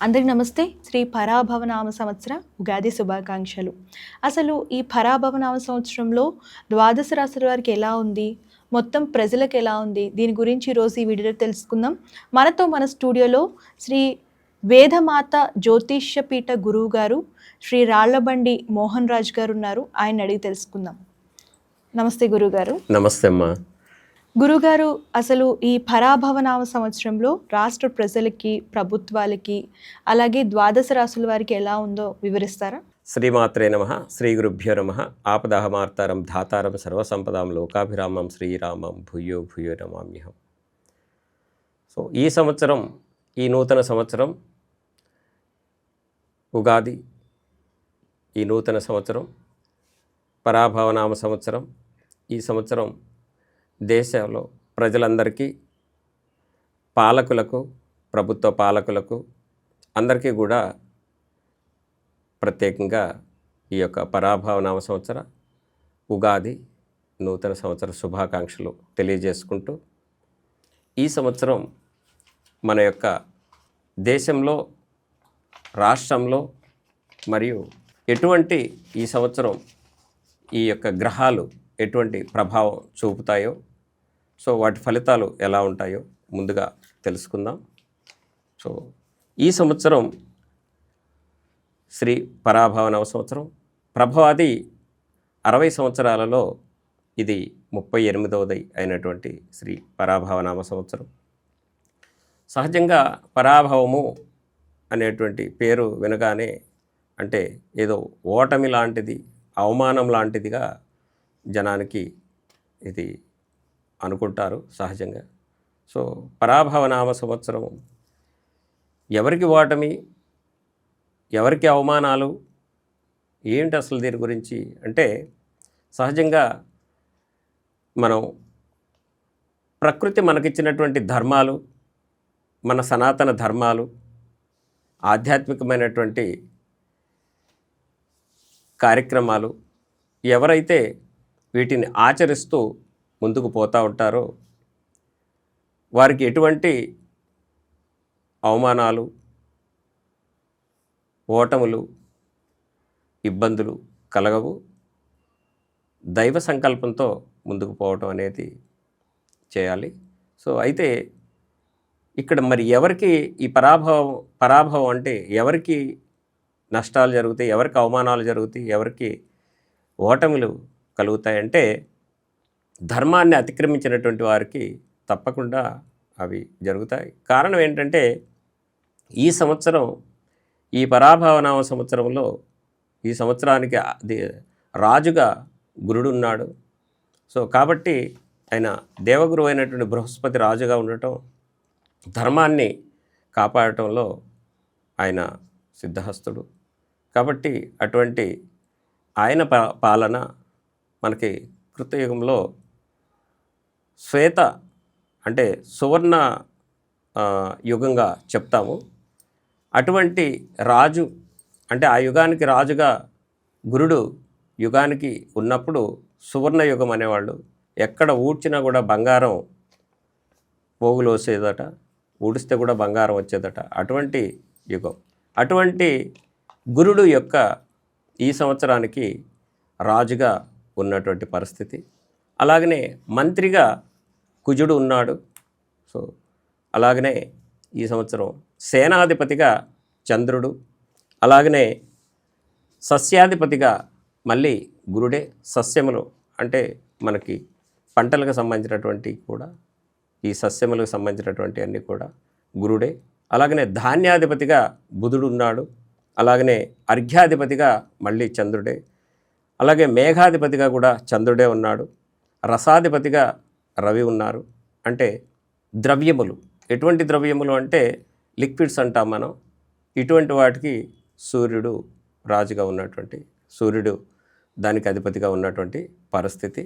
అందరికి నమస్తే. శ్రీ పరాభవనామ సంవత్సర ఉగాది శుభాకాంక్షలు. అసలు ఈ పరాభవనామ సంవత్సరంలో ద్వాదశ రాశుల వారికి ఎలా ఉంది? మొత్తం ప్రజలకు ఎలా ఉంది? దీని గురించి ఈరోజు ఈ వీడియోలో తెలుసుకుందాం. మనతో మన స్టూడియోలో శ్రీ వేదమాత జ్యోతిష్య పీఠ గురువు గారు శ్రీ రాళ్లబండి మోహన్ రాజ్ గారు ఉన్నారు. ఆయన అడిగి తెలుసుకుందాం. నమస్తే గురుగారు. నమస్తే అమ్మా. గురుగారు, అసలు ఈ పరాభవనామ సంవత్సరంలో రాష్ట్ర ప్రజలకి, ప్రభుత్వాలకి, అలాగే ద్వాదశ రాశుల వారికి ఎలా ఉందో వివరిస్తారా? శ్రీమాత్రే నమః. శ్రీ గురుభ్యో నమః. ఆపదాహమార్తారం ధాతారం సర్వసంపదాం లోకాభిరామం శ్రీరామం భూయో భూయో నమామ్యహం. సో ఈ సంవత్సరం, ఈ నూతన సంవత్సరం ఉగాది, ఈ నూతన సంవత్సరం పరాభవనామ సంవత్సరం. ఈ సంవత్సరం దేశంలో ప్రజలందరికీ, పాలకులకు, ప్రభుత్వ పాలకులకు అందరికీ కూడా ప్రత్యేకంగా ఈ యొక్క పరాభవనామ సంవత్సర ఉగాది నూతన సంవత్సర శుభాకాంక్షలు తెలియజేసుకుంటూ, ఈ సంవత్సరం మన యొక్క దేశంలో, రాష్ట్రంలో మరియు ఎటువంటి ఈ సంవత్సరం ఈ యొక్క గ్రహాలు ఎటువంటి ప్రభావం చూపుతాయో, సో వాటి ఫలితాలు ఎలా ఉంటాయో ముందుగా తెలుసుకుందాం. సో ఈ సంవత్సరం శ్రీ పరాభవనామ సంవత్సరం ప్రభవాది 60 సంవత్సరాలలో ఇది 38వది అయినటువంటి శ్రీ పరాభవనామ సంవత్సరం. సహజంగా పరాభవము అనేటువంటి పేరు వినగానే అంటే ఏదో ఓటమి లాంటిది, అవమానం లాంటిదిగా జనానికి ఇది అనుకుంటారు సహజంగా. సో పరాభవనామ సంవత్సరం ఎవరికి ఓటమి, ఎవరికి అవమానాలు, ఏంటి అసలు దీని గురించి అంటే, సహజంగా మనం ప్రకృతి మనకిచ్చినటువంటి ధర్మాలు, మన సనాతన ధర్మాలు, ఆధ్యాత్మికమైనటువంటి కార్యక్రమాలు ఎవరైతే వీటిని ఆచరిస్తూ ముందుకు పోతూ ఉంటారో వారికి ఎటువంటి అవమానాలు, ఓటములు, ఇబ్బందులు కలగవు. దైవ సంకల్పంతో ముందుకు పోవటం అనేది చేయాలి. సో అయితే ఇక్కడ మరి ఎవరికి ఈ పరాభవం అంటే ఎవరికి నష్టాలు జరుగుతాయి, ఎవరికి అవమానాలు జరుగుతాయి, ఎవరికి ఓటములు కలుగుతాయంటే, ధర్మాన్ని అతిక్రమించినటువంటి వారికి తప్పకుండా అవి జరుగుతాయి. కారణం ఏంటంటే, ఈ సంవత్సరం, ఈ పరాభవనామ సంవత్సరంలో ఈ సంవత్సరానికి రాజుగా గురుడు ఉన్నాడు. సో కాబట్టి ఆయన దేవగురు అయినటువంటి బృహస్పతి రాజుగా ఉండటం, ధర్మాన్ని కాపాడటంలో ఆయన సిద్ధహస్తుడు. కాబట్టి అటువంటి ఆయన పాలన మనకి కృతయుగంలో శ్వేత అంటే సువర్ణ యుగంగా చెప్తాము. అటువంటి రాజు అంటే ఆ యుగానికి రాజుగా గురుడు యుగానికి ఉన్నప్పుడు సువర్ణ యుగం అనేవాళ్ళు. ఎక్కడ ఊడ్చినా కూడా బంగారం పోగులు వచ్చేదట, ఊడిస్తే కూడా బంగారం వచ్చేదట. అటువంటి యుగం. అటువంటి గురుడు యొక్క ఈ సంవత్సరానికి రాజుగా ఉన్నటువంటి పరిస్థితి. అలాగనే మంత్రిగా కుజుడు ఉన్నాడు. సో అలాగనే ఈ సంవత్సరం సేనాధిపతిగా చంద్రుడు, అలాగనే సస్యాధిపతిగా మళ్ళీ గురుడే. సస్యములు అంటే మనకి పంటలకు సంబంధించినటువంటి కూడా, ఈ సస్యములకు సంబంధించినటువంటి అన్నీ కూడా గురుడే. అలాగనే ధాన్యాధిపతిగా బుధుడు ఉన్నాడు. అలాగనే అర్ఘ్యాధిపతిగా మళ్ళీ చంద్రుడే. అలాగే మేఘాధిపతిగా కూడా చంద్రుడే ఉన్నాడు. రసాధిపతిగా రవి ఉన్నారు. అంటే ద్రవ్యములు, ఎటువంటి ద్రవ్యములు అంటే లిక్విడ్స్ అంటాం మనం. ఇటువంటి వాటికి సూర్యుడు రాజుగా ఉన్నటువంటి, సూర్యుడు దానికి అధిపతిగా ఉన్నటువంటి పరిస్థితి.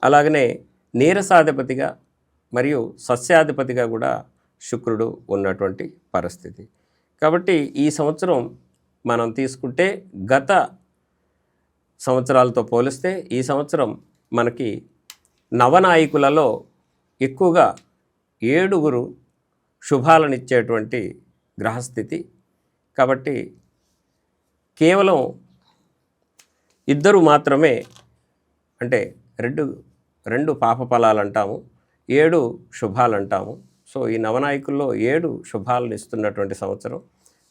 అలాగనే నీరసాధిపతిగా మరియు సస్యాధిపతిగా కూడా శుక్రుడు ఉన్నటువంటి పరిస్థితి. కాబట్టి ఈ సంవత్సరం మనం తీసుకుంటే గత సంవత్సరాలతో పోలిస్తే ఈ సంవత్సరం మనకి నవనాయకులలో ఎక్కువగా 7 శుభాలనిచ్చేటువంటి గ్రహస్థితి కాబట్టి కేవలం ఇద్దరు మాత్రమే, అంటే రెండు పాప ఫలాలు అంటాము, 7 శుభాలు అంటాము. సో ఈ నవనాయకుల్లో 7 శుభాలను ఇస్తున్నటువంటి సంవత్సరం.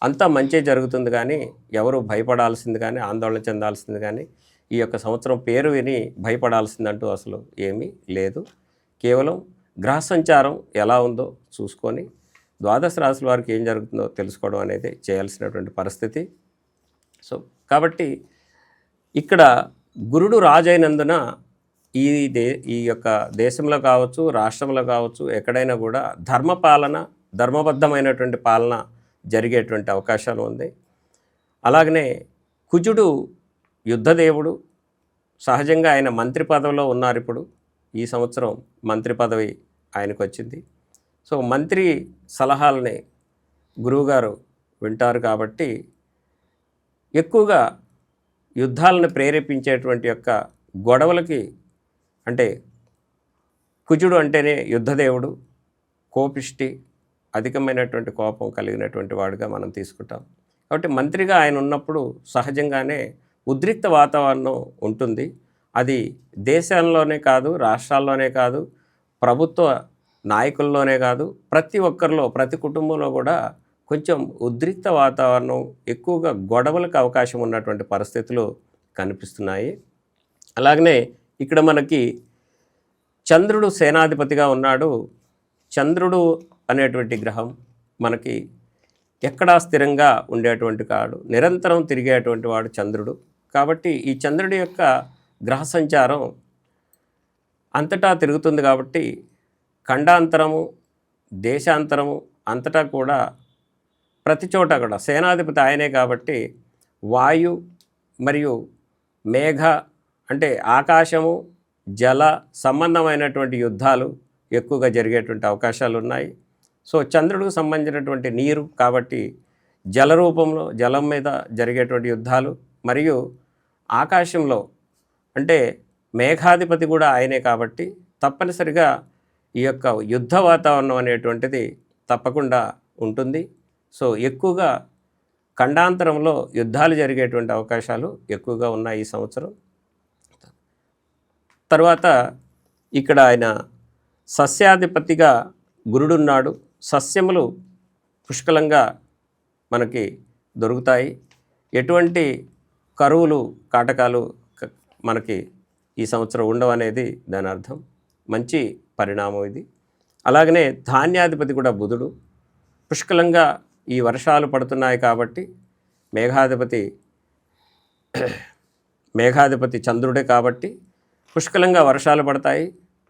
అంతా మంచి జరుగుతుంది, కానీ ఎవరు భయపడాల్సింది కానీ ఆందోళన చెందాల్సింది కానీ ఈ యొక్క సంవత్సరం పేరు విని భయపడాల్సిందంటూ అసలు ఏమీ లేదు. కేవలం గ్రహ సంచారం ఎలా ఉందో చూసుకొని ద్వాదశ రాశుల వారికి ఏం జరుగుతుందో తెలుసుకోవడం అనేది చేయాల్సినటువంటి పరిస్థితి. సో కాబట్టి ఇక్కడ గురుడు రాజైనందున ఈ యొక్క దేశంలో కావచ్చు, రాష్ట్రంలో కావచ్చు, ఎక్కడైనా కూడా ధర్మబద్ధమైనటువంటి పాలన జరిగేటువంటి అవకాశాలు ఉంది. అలాగనే కుజుడు యుద్ధదేవుడు, సహజంగా ఆయన మంత్రి పదవిలో ఉన్నారు. ఇప్పుడు ఈ సంవత్సరం మంత్రి పదవి ఆయనకు వచ్చింది. సో మంత్రి సలహాలని గురువుగారు వింటారు కాబట్టి ఎక్కువగా యుద్ధాలను ప్రేరేపించేటువంటి యొక్క గొడవలకి, అంటే కుజుడు అంటేనే యుద్ధదేవుడు, కోపిష్టి, అధికమైనటువంటి కోపం కలిగినటువంటి వాడుగా మనం తీసుకుంటాం. కాబట్టి మంత్రిగా ఆయన ఉన్నప్పుడు సహజంగానే ఉద్రిక్త వాతావరణం ఉంటుంది. అది దేశంలోనే కాదు, రాష్ట్రాల్లోనే కాదు, ప్రభుత్వ నాయకుల్లోనే కాదు, ప్రతి ఒక్కరిలో, ప్రతి కుటుంబంలో కూడా కొంచెం ఉద్రిక్త వాతావరణం, ఎక్కువగా గొడవలకు అవకాశం ఉన్నటువంటి పరిస్థితులు కనిపిస్తున్నాయి. అలాగనే ఇక్కడ మనకి చంద్రుడు సేనాధిపతిగా ఉన్నాడు. చంద్రుడు అనేటువంటి గ్రహం మనకి ఎక్కడా స్థిరంగా ఉండేటువంటి కాడు, నిరంతరం తిరిగేటువంటి వాడు చంద్రుడు. కాబట్టి ఈ చంద్రుడి యొక్క గ్రహ సంచారం అంతటా తిరుగుతుంది. కాబట్టి ఖండాంతరము, దేశాంతరము అంతటా కూడా ప్రతి చోట కూడా సేనాధిపతి ఆయనే. కాబట్టి వాయు మరియు మేఘ, అంటే ఆకాశము, జల సంబంధమైనటువంటి యుద్ధాలు ఎక్కువగా జరిగేటువంటి అవకాశాలు ఉన్నాయి. సో చంద్రుడికి సంబంధించినటువంటి నీరు కాబట్టి జల రూపంలో, జలం మీద జరిగేటువంటి యుద్ధాలు, మరియు ఆకాశంలో అంటే మేఘాధిపతి కూడా ఆయనే. కాబట్టి తప్పనిసరిగా ఈ యొక్క యుద్ధ వాతావరణం అనేటువంటిది తప్పకుండా ఉంటుంది. సో ఎక్కువగా ఖండాంతరంలో యుద్ధాలు జరిగేటువంటి అవకాశాలు ఎక్కువగా ఉన్నాయి ఈ సంవత్సరం. తర్వాత ఇక్కడ ఆయన సస్యాధిపతిగా గురుడున్నాడు. సస్యములు పుష్కలంగా మనకి దొరుకుతాయి. ఎటువంటి కరువులు, కాటకాలు మనకి ఈ సంవత్సరం ఉండవనేది దాని అర్థం. మంచి పరిణామం ఇది. అలాగనే ధాన్యాధిపతి కూడా బుధుడు. పుష్కలంగా ఈ వర్షాలు పడుతున్నాయి కాబట్టి మేఘాధిపతి చంద్రుడే కాబట్టి పుష్కలంగా వర్షాలు పడతాయి.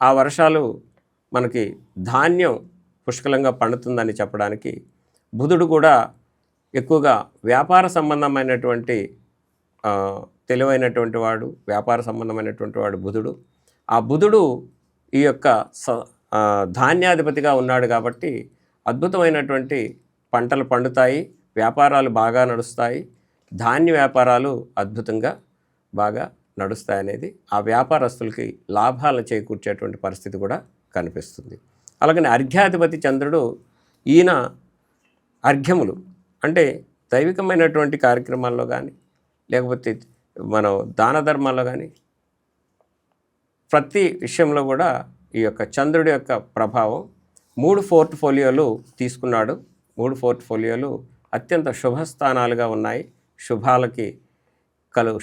ఆ వర్షాలు మనకి ధాన్యం పుష్కలంగా పండుతుందని చెప్పడానికి బుధుడు కూడా ఎక్కువగా వ్యాపార సంబంధమైనటువంటి తెలివైనటువంటి వాడు, వ్యాపార సంబంధమైనటువంటి వాడు బుధుడు. ఆ బుధుడు ఈ యొక్క ధాన్యాధిపతిగా ఉన్నాడు కాబట్టి అద్భుతమైనటువంటి పంటలు పండుతాయి, వ్యాపారాలు బాగా నడుస్తాయి, ధాన్య వ్యాపారాలు అద్భుతంగా బాగా నడుస్తాయి అనేది ఆ వ్యాపారస్తులకి లాభాలను చేకూర్చేటువంటి పరిస్థితి కూడా కనిపిస్తుంది. అలాగనే అర్ఘ్యాధిపతి చంద్రుడు, ఈయన అర్ఘ్యములు అంటే దైవికమైనటువంటి కార్యక్రమాల్లో కానీ, లేకపోతే మనం దాన ధర్మాల్లో కానీ, ప్రతి విషయంలో కూడా ఈ యొక్క చంద్రుడి యొక్క ప్రభావం. 3 పోర్ట్ఫోలియోలు తీసుకున్నాడు. 3 పోర్ట్ఫోలియోలు అత్యంత శుభస్థానాలుగా ఉన్నాయి.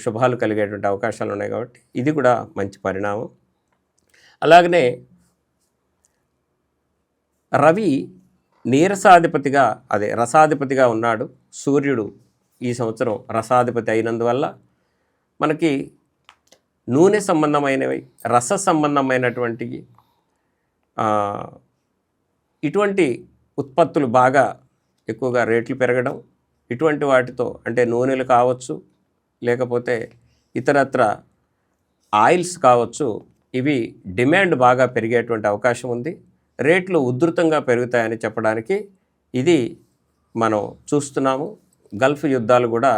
శుభాలు కలిగేటువంటి అవకాశాలు ఉన్నాయి. కాబట్టి ఇది కూడా మంచి పరిణామం. అలాగనే రవి రసాధిపతిగా ఉన్నాడు. సూర్యుడు ఈ సంవత్సరం రసాధిపతి అయినందువల్ల మనకి నూనె సంబంధమైనవి, రస సంబంధమైనటువంటి ఇటువంటి ఉత్పత్తులు బాగా ఎక్కువగా రేట్లు పెరగడం, ఇటువంటి వాటితో అంటే నూనెలు కావచ్చు, లేకపోతే ఇతరత్ర ఆయిల్స్ కావచ్చు, ఇవి డిమాండ్ బాగా పెరిగేటువంటి అవకాశం ఉంది. రేట్లు ఉధృతంగా పెరుగుతాయని చెప్పడానికి ఇది మనం చూస్తున్నాము. గల్ఫ్ యుద్ధాలు కూడా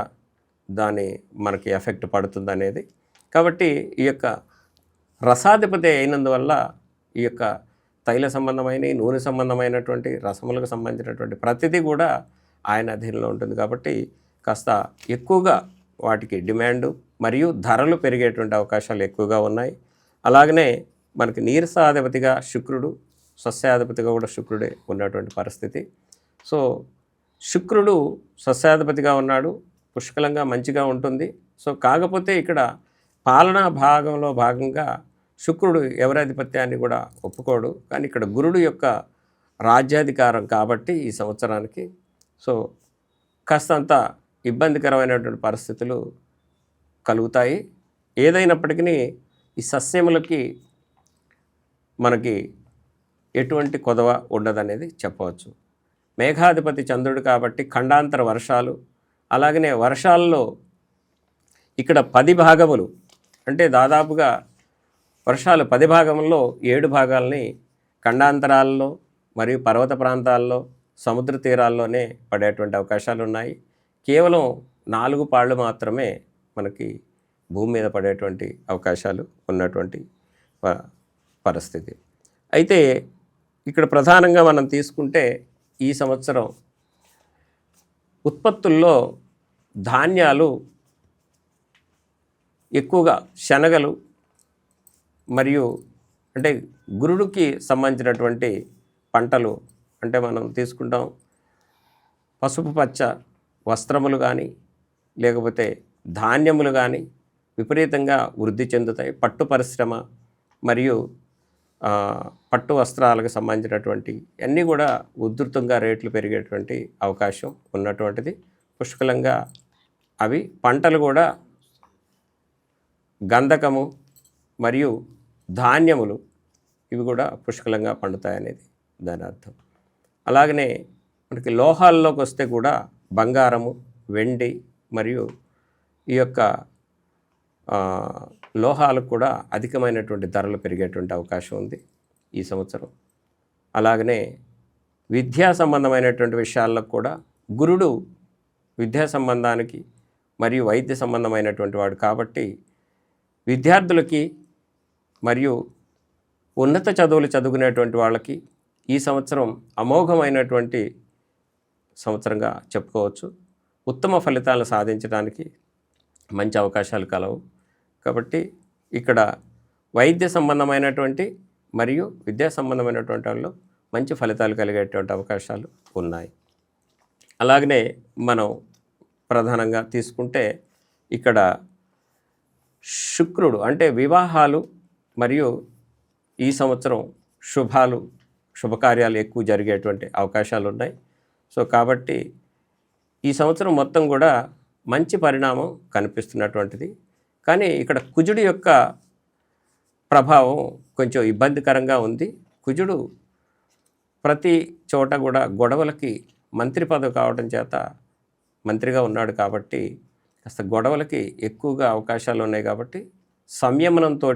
దాని మనకి ఎఫెక్ట్ పడుతుంది అనేది. కాబట్టి ఈ యొక్క రసాధిపతి అయినందువల్ల ఈ యొక్క తైల సంబంధమైన, నూనె సంబంధమైనటువంటి, రసములకు సంబంధించినటువంటి ప్రతిదీ కూడా ఆయన అధీనంలో ఉంటుంది కాబట్టి కాస్త ఎక్కువగా వాటికి డిమాండు మరియు ధరలు పెరిగేటువంటి అవకాశాలు ఎక్కువగా ఉన్నాయి. అలాగనే మనకి నీరసాధిపతిగా శుక్రుడు, సస్యాధిపతిగా కూడా శుక్రుడే ఉన్నటువంటి పరిస్థితి. సో శుక్రుడు సస్యాధిపతిగా ఉన్నాడు, పుష్కలంగా మంచిగా ఉంటుంది. సో కాకపోతే ఇక్కడ పాలనా భాగంలో భాగంగా శుక్రుడు ఎవరాధిపత్యాన్ని కూడా ఒప్పుకోడు. కానీ ఇక్కడ గురుడు యొక్క రాజ్యాధికారం కాబట్టి ఈ సంవత్సరానికి సో కాస్తంత ఇబ్బందికరమైనటువంటి పరిస్థితులు కలుగుతాయి. ఏదైనప్పటికీ ఈ సస్యములకి మనకి ఎటువంటి కొదవ ఉండదనేది చెప్పవచ్చు. మేఘాధిపతి చంద్రుడు కాబట్టి ఖండాంతర వర్షాలు, అలాగనే వర్షాల్లో ఇక్కడ 10 భాగములు అంటే దాదాపుగా వర్షాలు 10 భాగంలో 7 భాగాలని ఖండాంతరాల్లో మరియు పర్వత ప్రాంతాల్లో, సముద్ర తీరాల్లోనే పడేటువంటి అవకాశాలు ఉన్నాయి. కేవలం 4 పాళ్ళు మాత్రమే మనకి భూమి మీద పడేటువంటి అవకాశాలు ఉన్నటువంటి పరిస్థితి. అయితే ఇక్కడ ప్రధానంగా మనం తీసుకుంటే ఈ సంవత్సరం ఉత్పత్తుల్లో ధాన్యాలు ఎక్కువగా శనగలు మరియు అంటే గురుడికి సంబంధించినటువంటి పంటలు అంటే మనం తీసుకుంటాం పసుపు పచ్చ వస్త్రములు కానీ లేకపోతే ధాన్యములు కానీ విపరీతంగా వృద్ధి చెందుతాయి. పట్టు పరిశ్రమ మరియు పట్టు వస్త్రాలకు సంబంధించినటువంటి అన్నీ కూడా ఉధృతంగా రేట్లు పెరిగేటువంటి అవకాశం ఉన్నటువంటిది. పుష్కలంగా అవి పంటలు కూడా గంధకము మరియు ధాన్యములు ఇవి కూడా పుష్కలంగా పండుతాయనేది దాని అర్థం. అలాగనే మనకి లోహాల్లోకి వస్తే కూడా బంగారము, వెండి మరియు ఈ యొక్క లోహాలకు కూడా అధికమైనటువంటి ధరలు పెరిగేటువంటి అవకాశం ఉంది ఈ సంవత్సరం. అలాగనే విద్యా సంబంధమైనటువంటి విషయాల్లో కూడా గురుడు విద్యా సంబంధానికి మరియు వైద్య సంబంధమైనటువంటి వాడు కాబట్టి విద్యార్థులకి మరియు ఉన్నత చదువులు చదువుకునేటువంటి వాళ్ళకి ఈ సంవత్సరం అమోఘమైనటువంటి సంవత్సరంగా చెప్పుకోవచ్చు. ఉత్తమ ఫలితాలను సాధించడానికి మంచి అవకాశాలు కలవు. కాబట్టి ఇక్కడ వైద్య సంబంధమైనటువంటి మరియు విద్యా సంబంధమైనటువంటి వాళ్ళు మంచి ఫలితాలు కలిగేటువంటి అవకాశాలు ఉన్నాయి. అలాగనే మనం ప్రధానంగా తీసుకుంటే ఇక్కడ శుక్రుడు అంటే వివాహాలు మరియు ఈ సంవత్సరం శుభకార్యాలు ఎక్కువ జరిగేటువంటి అవకాశాలు ఉన్నాయి. సో కాబట్టి ఈ సంవత్సరం మొత్తం కూడా మంచి పరిణామం కనిపిస్తున్నటువంటిది. కానీ ఇక్కడ కుజుడి యొక్క ప్రభావం కొంచెం ఇబ్బందికరంగా ఉంది. కుజుడు ప్రతి చోట కూడా గొడవలకి మంత్రి పదవి కావడం చేత మంత్రిగా ఉన్నాడు కాబట్టి కాస్త గొడవలకి ఎక్కువగా అవకాశాలు ఉన్నాయి. కాబట్టి సంయమనంతో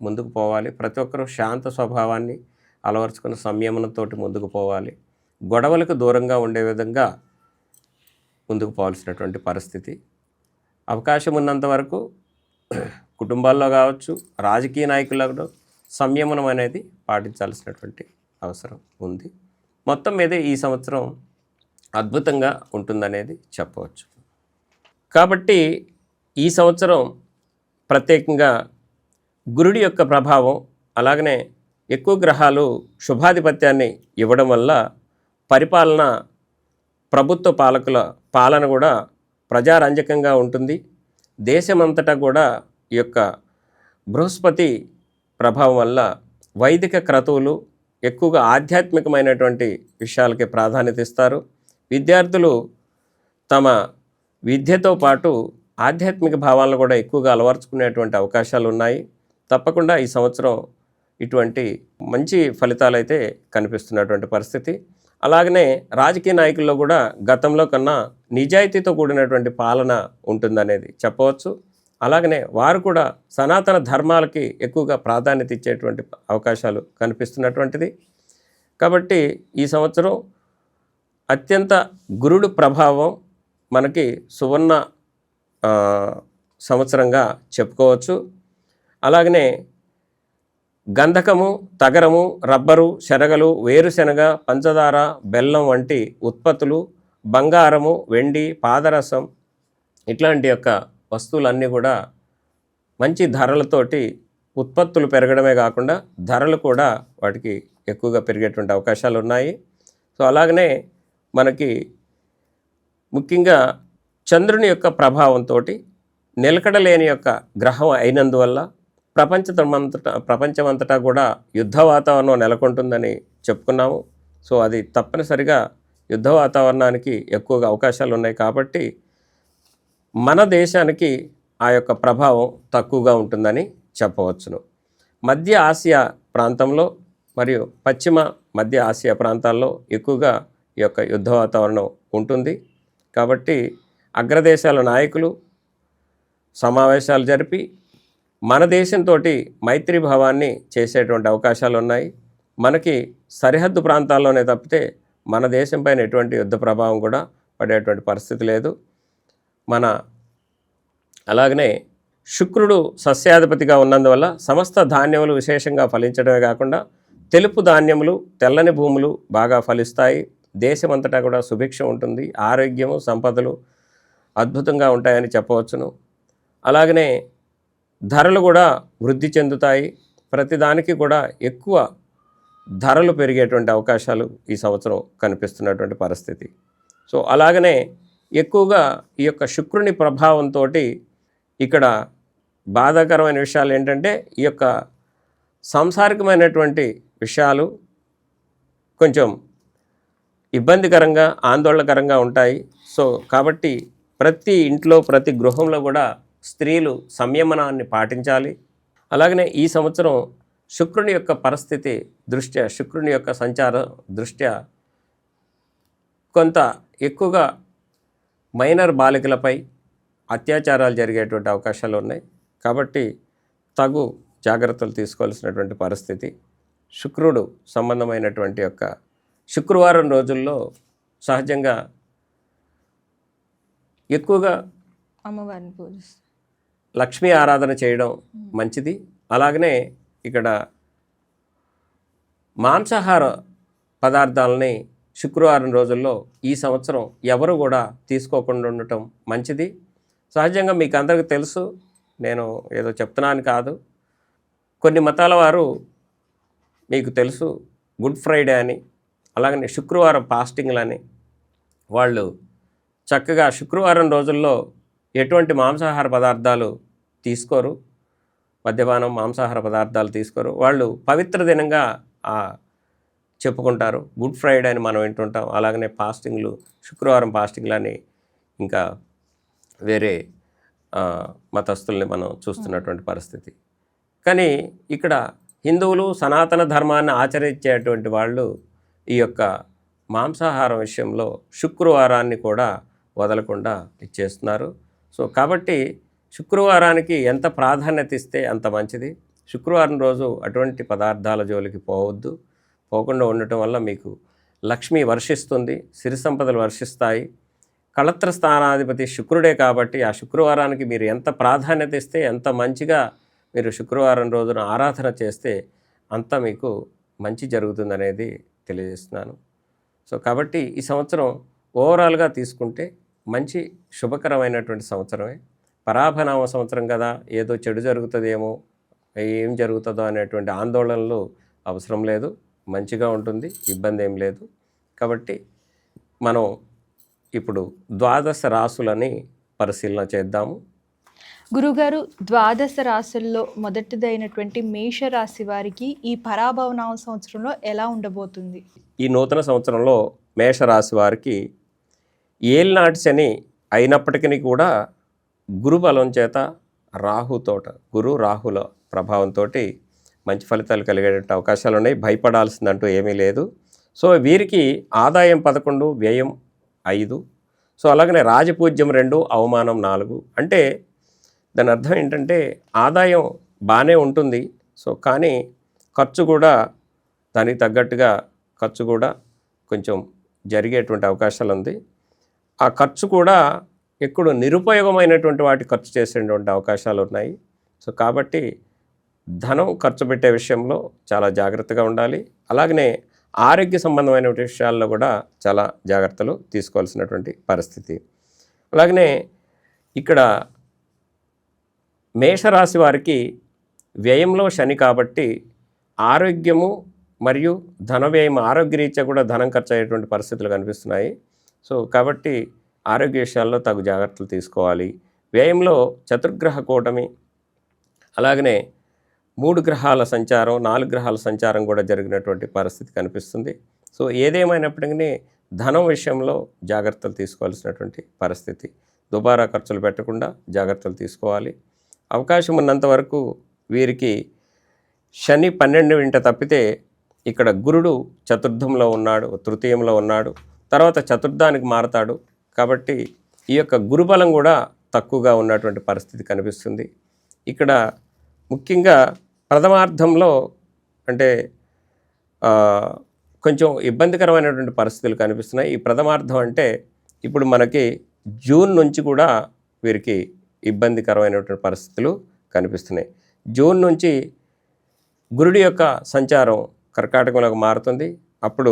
ముందుకు పోవాలి. ప్రతి ఒక్కరూ శాంత స్వభావాన్ని అలవరుచుకున్న సంయమనంతో ముందుకు పోవాలి. గొడవలకు దూరంగా ఉండే విధంగా ముందుకు పోవాల్సినటువంటి పరిస్థితి. అవకాశం ఉన్నంత వరకు కుటుంబాల్లో కావచ్చు, రాజకీయ నాయకులకు సంయమనం అనేది పాటించాల్సినటువంటి అవసరం ఉంది. మొత్తం మీద ఈ సంవత్సరం అద్భుతంగా ఉంటుందనేది చెప్పవచ్చు. కాబట్టి ఈ సంవత్సరం ప్రత్యేకంగా గురుడి యొక్క ప్రభావం అలాగనే ఎక్కువ గ్రహాలు శుభాధిపత్యాన్ని ఇవ్వడం వల్ల పరిపాలన ప్రభుత్వ పాలకుల పాలన కూడా ప్రజారంజకంగా ఉంటుంది. దేశమంతటా కూడా ఈ యొక్క బృహస్పతి ప్రభావం వల్ల వైదిక క్రతువులు ఎక్కువగా ఆధ్యాత్మికమైనటువంటి విషయాలకి ప్రాధాన్యత ఇస్తారు. విద్యార్థులు తమ విద్యతో పాటు ఆధ్యాత్మిక భావాలను కూడా ఎక్కువగా అలవర్చుకునేటువంటి అవకాశాలు ఉన్నాయి. తప్పకుండా ఈ సంవత్సరం ఇటువంటి మంచి ఫలితాలు అయితే కనిపిస్తున్నటువంటి పరిస్థితి. అలాగనే రాజకీయ నాయకుల్లో కూడా గతంలో కన్నా నిజాయితీతో కూడినటువంటి పాలన ఉంటుందనేది చెప్పవచ్చు. అలాగనే వారు కూడా సనాతన ధర్మాలకి ఎక్కువగా ప్రాధాన్యత ఇచ్చేటువంటి అవకాశాలు కనిపిస్తున్నటువంటిది. కాబట్టి ఈ సంవత్సరం అత్యంత గురుడు ప్రభావం మనకి సువర్ణ సంవత్సరంగా చెప్పుకోవచ్చు. అలాగనే గంధకము, తగరము, రబ్బరు, శనగలు, వేరుశెనగ, పంచదార, బెల్లం వంటి ఉత్పత్తులు బంగారము, వెండి, పాదరసం ఇట్లాంటి యొక్క వస్తువులన్నీ కూడా మంచి ధరలతోటి ఉత్పత్తులు పెరగడమే కాకుండా ధరలు కూడా వాటికి ఎక్కువగా పెరిగేటువంటి అవకాశాలు ఉన్నాయి. సో అలాగనే మనకి ముఖ్యంగా చంద్రుని యొక్క ప్రభావంతో నిలకడలేని యొక్క గ్రహం అయినందువల్ల ప్రపంచమంతటా కూడా యుద్ధ వాతావరణం నెలకొంటుందని చెప్పుకున్నాము. సో అది తప్పనిసరిగా యుద్ధ వాతావరణానికి ఎక్కువగా అవకాశాలు ఉన్నాయి కాబట్టి మన దేశానికి ఆ యొక్క ప్రభావం తక్కువగా ఉంటుందని చెప్పవచ్చును. మధ్య ఆసియా ప్రాంతంలో మరియు పశ్చిమ మధ్య ఆసియా ప్రాంతాల్లో ఎక్కువగా ఈ యొక్క యుద్ధ వాతావరణం ఉంటుంది కాబట్టి అగ్రదేశాల నాయకులు సమావేశాలు జరిపి మన దేశంతో మైత్రి భావాన్ని చేసేటువంటి అవకాశాలు ఉన్నాయి. మనకి సరిహద్దు ప్రాంతాల్లోనే తప్పితే మన దేశం పైన ఎటువంటి యుద్ధ ప్రభావం కూడా పడేటువంటి పరిస్థితి లేదు. అలాగనే శుక్రుడు సస్యాధిపతిగా ఉన్నందువల్ల సమస్త ధాన్యములు విశేషంగా ఫలించడమే కాకుండా తెలుపు ధాన్యములు, తెల్లని భూములు బాగా ఫలిస్తాయి. దేశమంతటా కూడా సుభిక్షం ఉంటుంది. ఆరోగ్యము, సంపదలు అద్భుతంగా ఉంటాయని చెప్పవచ్చును. అలాగనే ధరలు కూడా వృద్ధి చెందుతాయి. ప్రతిదానికి కూడా ఎక్కువ ధరలు పెరిగేటువంటి అవకాశాలు ఈ సంవత్సరం కనిపిస్తున్నటువంటి పరిస్థితి. సో అలాగనే ఎక్కువగా ఈ యొక్క శుక్రుని ప్రభావంతో ఇక్కడ బాధాకరమైన విషయాలు ఏంటంటే ఈ యొక్క సాంసారికమైనటువంటి విషయాలు కొంచెం ఇబ్బందికరంగా, ఆందోళనకరంగా ఉంటాయి. సో కాబట్టి ప్రతి ఇంట్లో, ప్రతి గృహంలో కూడా స్త్రీలు సంయమనాన్ని పాటించాలి. అలాగనే ఈ సంవత్సరం శుక్రుని యొక్క పరిస్థితి దృష్ట్యా, శుక్రుని యొక్క సంచార దృష్ట్యా కొంత ఎక్కువగా మైనర్ బాలికలపై అత్యాచారాలు జరిగేటువంటి అవకాశాలు ఉన్నాయి కాబట్టి తగు జాగ్రత్తలు తీసుకోవాల్సినటువంటి పరిస్థితి. శుక్రుడు సంబంధమైనటువంటి యొక్క శుక్రవారం రోజుల్లో సహజంగా ఎక్కువగా అమ్మవారిని పూజిస్తారు, లక్ష్మీ ఆరాధన చేయడం మంచిది. అలాగనే ఇక్కడ మాంసాహార పదార్థాలని శుక్రవారం రోజుల్లో ఈ సంవత్సరం ఎవరు కూడా తీసుకోకుండా ఉండటం మంచిది. సహజంగా మీకు అందరికీ తెలుసు, నేను ఏదో చెప్తున్నాను కాదు, కొన్ని మతాల వారు మీకు తెలుసు గుడ్ ఫ్రైడే అని, అలాగనే శుక్రవారం ఫాస్టింగ్లని, వాళ్ళు చక్కగా శుక్రవారం రోజుల్లో ఎటువంటి మాంసాహార పదార్థాలు తీసుకోరు, మద్యపానం, మాంసాహార పదార్థాలు తీసుకోరు. వాళ్ళు పవిత్ర దినంగా చెప్పుకుంటారు. గుడ్ ఫ్రైడే అని మనం వింటుంటాం. అలాగనే ఫాస్టింగ్లు, శుక్రవారం ఫాస్టింగ్లని ఇంకా వేరే మతస్థుల్ని మనం చూస్తున్నటువంటి పరిస్థితి. కానీ ఇక్కడ హిందువులు సనాతన ధర్మాన్ని ఆచరించేటువంటి వాళ్ళు ఈ యొక్క మాంసాహారం విషయంలో శుక్రవారాన్ని కూడా వదలకుండా ఇచ్చేస్తున్నారు. సో కాబట్టి శుక్రవారానికి ఎంత ప్రాధాన్యత ఇస్తే అంత మంచిది. శుక్రవారం రోజు అటువంటి పదార్థాల జోలికి పోకుండా ఉండటం వల్ల మీకు లక్ష్మి వర్షిస్తుంది, సిరి సంపదలు వర్షిస్తాయి. కళత్ర స్థానాధిపతి శుక్రుడే కాబట్టి ఆ శుక్రవారానికి మీరు ఎంత ప్రాధాన్యత ఇస్తే, ఎంత మంచిగా మీరు శుక్రవారం రోజున ఆరాధన చేస్తే అంత మీకు మంచి జరుగుతుందనేది తెలియజేస్తున్నాను. సో కాబట్టి ఈ సంవత్సరం ఓవరాల్గా తీసుకుంటే మంచి శుభకరమైనటువంటి సంవత్సరమే. పరాభనామ సంవత్సరం కదా, ఏదో చెడు జరుగుతుందేమో, ఏం జరుగుతుందో అనేటువంటి ఆందోళనలు అవసరం లేదు. మంచిగా ఉంటుంది, ఇబ్బంది ఏం లేదు. కాబట్టి మనం ఇప్పుడు ద్వాదశ రాసులని పరిశీలన చేద్దాము. గురుగారు, ద్వాదశ రాశుల్లో మొదటిదైనటువంటి మేషరాశి వారికి ఈ పరాభవనామ సంవత్సరంలో ఎలా ఉండబోతుంది? ఈ నూతన సంవత్సరంలో మేషరాశి వారికి ఏలినాటి శని అయినప్పటికీ కూడా గురు బలం చేత గురు రాహుల ప్రభావంతో మంచి ఫలితాలు కలిగేట అవకాశాలు ఉన్నాయి. భయపడాల్సిందంటూ ఏమీ లేదు. సో వీరికి ఆదాయం 11, వ్యయం 5. సో అలాగనే రాజపూజ్యం 2, అవమానం 4. అంటే దాని అర్థం ఏంటంటే ఆదాయం బాగానే ఉంటుంది. సో కానీ ఖర్చు కూడా దానికి తగ్గట్టుగా ఖర్చు కూడా కొంచెం జరిగేటువంటి అవకాశాలు ఉంది. ఆ ఖర్చు కూడా ఎక్కువ నిరుపయోగమైనటువంటి వాటి ఖర్చు చేసేటువంటి అవకాశాలు ఉన్నాయి. సో కాబట్టి ధనం ఖర్చు పెట్టే విషయంలో చాలా జాగ్రత్తగా ఉండాలి. అలాగనే ఆరోగ్య సంబంధమైన విషయాల్లో కూడా చాలా జాగ్రత్తలు తీసుకోవాల్సినటువంటి పరిస్థితి. అలాగనే ఇక్కడ మేషరాశి వారికి వ్యయంలో శని కాబట్టి ఆరోగ్యము మరియు ధన వ్యయం, ఆరోగ్యరీత్యా కూడా ధనం ఖర్చు అయ్యేటువంటి పరిస్థితులు కనిపిస్తున్నాయి. సో కాబట్టి ఆరోగ్య విషయాల్లో తగు జాగ్రత్తలు తీసుకోవాలి. వ్యయంలో చతుర్గ్రహ కూటమి, అలాగనే 3 గ్రహాల సంచారం, 4 గ్రహాల సంచారం కూడా జరిగినటువంటి పరిస్థితి కనిపిస్తుంది. సో ఏదేమైనప్పటికీ ధనం విషయంలో జాగ్రత్తలు తీసుకోవాల్సినటువంటి పరిస్థితి. దుబారా ఖర్చులు పెట్టకుండా జాగ్రత్తలు తీసుకోవాలి. అవకాశం ఉన్నంత వరకు వీరికి శని 12 ఇంట తప్పితే ఇక్కడ గురుడు చతుర్థంలో ఉన్నాడు, తృతీయంలో ఉన్నాడు, తర్వాత చతుర్థానికి మారతాడు. కాబట్టి ఈ యొక్క గురుబలం కూడా తక్కువగా ఉన్నటువంటి పరిస్థితి కనిపిస్తుంది. ఇక్కడ ముఖ్యంగా ప్రథమార్థంలో అంటే కొంచెం ఇబ్బందికరమైనటువంటి పరిస్థితులు కనిపిస్తున్నాయి. ఈ ప్రథమార్థం అంటే ఇప్పుడు మనకి జూన్ నుంచి కూడా వీరికి ఇబ్బందికరమైనటువంటి పరిస్థితులు కనిపిస్తున్నాయి. జూన్ నుంచి గురుడి యొక్క సంచారం కర్కాటకంలోకి మారుతుంది. అప్పుడు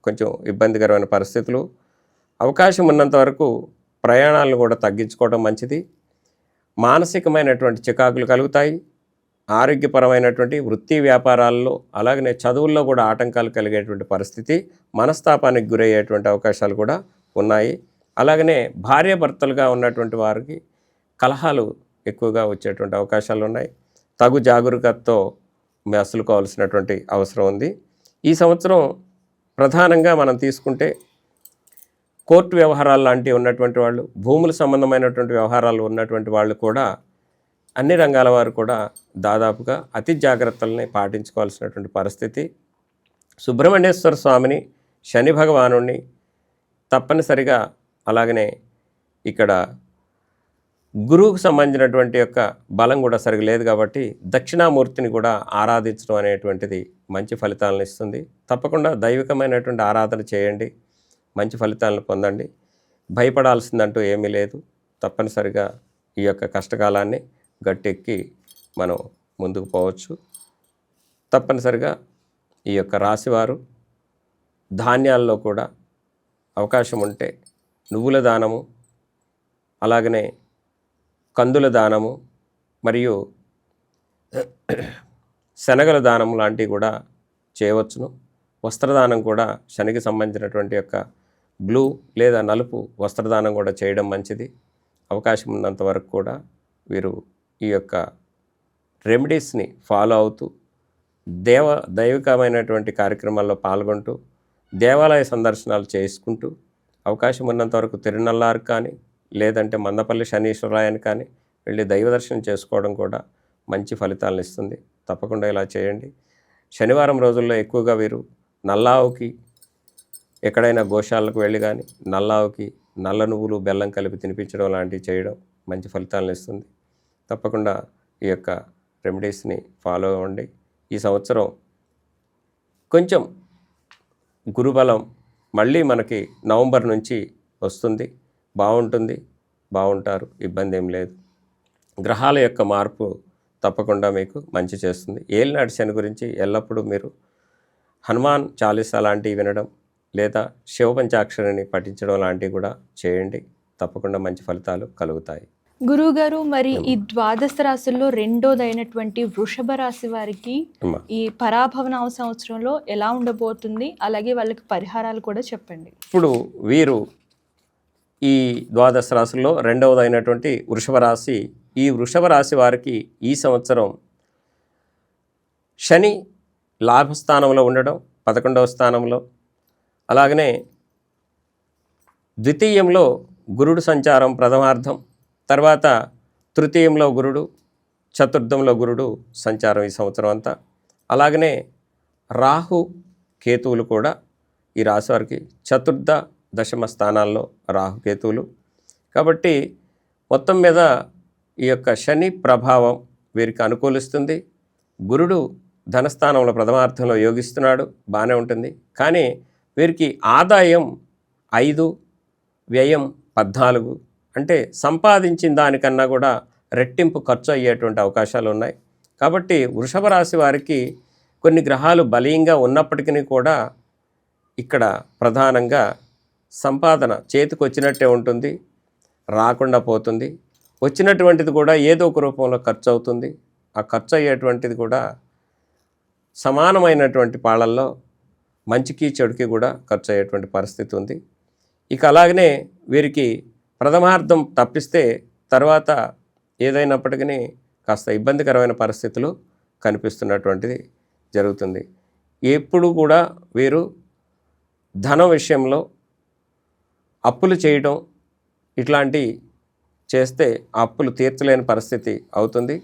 కొంచెం ఇబ్బందికరమైన పరిస్థితులు. అవకాశం ఉన్నంత వరకు ప్రయాణాలను కూడా తగ్గించుకోవడం మంచిది. మానసికమైనటువంటి చికాకులు కలుగుతాయి. ఆరోగ్యపరమైనటువంటి వృత్తి వ్యాపారాల్లో, అలాగనే చదువుల్లో కూడా ఆటంకాలు కలిగేటువంటి పరిస్థితి, మనస్తాపానికి గురయ్యేటువంటి అవకాశాలు కూడా ఉన్నాయి. అలాగనే భార్యాభర్తలుగా ఉన్నటువంటి వారికి కలహాలు ఎక్కువగా వచ్చేటువంటి అవకాశాలు ఉన్నాయి. తగు జాగరూకతతో మసలుకోవాల్సినటువంటి అవసరం ఉంది. ఈ సంవత్సరం ప్రధానంగా మనం తీసుకుంటే కోర్టు వ్యవహారాలు లాంటివి ఉన్నటువంటి వాళ్ళు, భూముల సంబంధమైనటువంటి వ్యవహారాలు ఉన్నటువంటి వాళ్ళు కూడా, అన్ని రంగాల వారు కూడా దాదాపుగా అతి జాగ్రత్తల్ని పాటించుకోవాల్సినటువంటి పరిస్థితి. సుబ్రహ్మణ్యేశ్వర స్వామిని, శని భగవానుణ్ణి తప్పనిసరిగా, అలాగనే ఇక్కడ గురువుకు సంబంధించినటువంటి యొక్క బలం కూడా సరిగా లేదు కాబట్టి దక్షిణామూర్తిని కూడా ఆరాధించడం అనేటువంటిది మంచి ఫలితాలను ఇస్తుంది. తప్పకుండా దైవికమైనటువంటి ఆరాధన చేయండి, మంచి ఫలితాలను పొందండి. భయపడాల్సిందంటూ ఏమీ లేదు. తప్పనిసరిగా ఈ యొక్క కష్టకాలాన్ని గట్టెక్కి మనం ముందుకు పోవచ్చు. తప్పనిసరిగా ఈ యొక్క రాశివారు ధాన్యాల్లో కూడా అవకాశం ఉంటే నువ్వుల దానము, అలాగనే కందుల దానము మరియు శనగల దానం లాంటివి కూడా చేయవచ్చును. వస్త్రదానం కూడా శనికి సంబంధించినటువంటి యొక్క బ్లూ లేదా నలుపు వస్త్రదానం కూడా చేయడం మంచిది. అవకాశం ఉన్నంత వరకు కూడా వీరు ఈ యొక్క రెమెడీస్ని ఫాలో అవుతూ దైవికమైనటువంటి కార్యక్రమాల్లో పాల్గొంటూ దేవాలయ సందర్శనాలు చేసుకుంటూ అవకాశం ఉన్నంత వరకు తిరునల్లారు కానీ లేదంటే మందపల్లి శనీశ్వరాయని కానీ వెళ్ళి దైవ దర్శనం చేసుకోవడం కూడా మంచి ఫలితాలను ఇస్తుంది. తప్పకుండా ఇలా చేయండి. శనివారం రోజుల్లో ఎక్కువగా వీరు నల్లావుకి ఎక్కడైనా గోశాలకు వెళ్ళి కానీ నల్లావుకి నల్ల నువ్వులు బెల్లం కలిపి తినిపించడం లాంటివి చేయడం మంచి ఫలితాలను ఇస్తుంది. తప్పకుండా ఈ యొక్క రెమెడీస్ని ఫాలో అవ్వండి. ఈ సంవత్సరం కొంచెం గురుబలం మళ్ళీ మనకి నవంబర్ నుంచి వస్తుంది. బాగుంటారు, ఇబ్బంది ఏం లేదు. గ్రహాల యొక్క మార్పు తప్పకుండా మీకు మంచి చేస్తుంది. ఏలినాటి శని గురించి ఎల్లప్పుడూ మీరు హనుమాన్ చాలీసా లాంటివి వినడం లేదా శివపంచాక్షరిని పఠించడం లాంటివి కూడా చేయండి. తప్పకుండా మంచి ఫలితాలు కలుగుతాయి. గురువుగారు, మరి ఈ ద్వాదశ రాశుల్లో రెండోదైనటువంటి వృషభ రాశి వారికి ఈ పరాభవనామ సంవత్సరంలో ఎలా ఉండబోతుంది, అలాగే వాళ్ళకి పరిహారాలు కూడా చెప్పండి. ఇప్పుడు వీరు ఈ ద్వాదశ రాశుల్లో రెండవదైనటువంటి వృషభ రాశి, ఈ వృషభ రాశి వారికి ఈ సంవత్సరం శని లాభస్థానంలో ఉండడం 11వ స్థానంలో, అలాగనే ద్వితీయంలో గురుడు సంచారం ప్రథమార్థం, తర్వాత తృతీయంలో గురుడు, చతుర్థంలో గురుడు సంచారం ఈ సంవత్సరం అంతా. అలాగనే రాహు కేతువులు కూడా ఈ రాశి వారికి చతుర్థ దశమ స్థానాల్లో రాహుకేతువులు. కాబట్టి మొత్తం మీద ఈ యొక్క శని ప్రభావం వీరికి అనుకూలిస్తుంది. గురుడు ధనస్థానంలో ప్రథమార్థంలో యోగిస్తున్నాడు, బాగానే ఉంటుంది. కానీ వీరికి ఆదాయం 5, వ్యయం 14, అంటే సంపాదించిన దానికన్నా కూడా రెట్టింపు ఖర్చు అయ్యేటువంటి అవకాశాలు ఉన్నాయి. కాబట్టి వృషభ రాశి వారికి కొన్ని గ్రహాలు బలీయంగా ఉన్నప్పటికీ కూడా ఇక్కడ ప్రధానంగా సంపాదన చేతికి వచ్చినట్టే ఉంటుంది, రాకుండా పోతుంది. వచ్చినటువంటిది కూడా ఏదో ఒక రూపంలో ఖర్చు అవుతుంది. ఆ ఖర్చు అయ్యేటువంటిది కూడా సమానమైనటువంటి పాళల్లో మంచికి చెడుకి కూడా ఖర్చు అయ్యేటువంటి పరిస్థితి ఉంది. ఇక అలాగనే వీరికి ప్రథమార్థం తప్పిస్తే తర్వాత ఏదైనప్పటికీ కాస్త ఇబ్బందికరమైన పరిస్థితులు కనిపిస్తున్నటువంటిది జరుగుతుంది. ఎప్పుడు కూడా వీరు ధనం విషయంలో అప్పులు చేయడం ఇట్లాంటి చేస్తే ఆ అప్పులు తీర్చలేని పరిస్థితి అవుతుంది.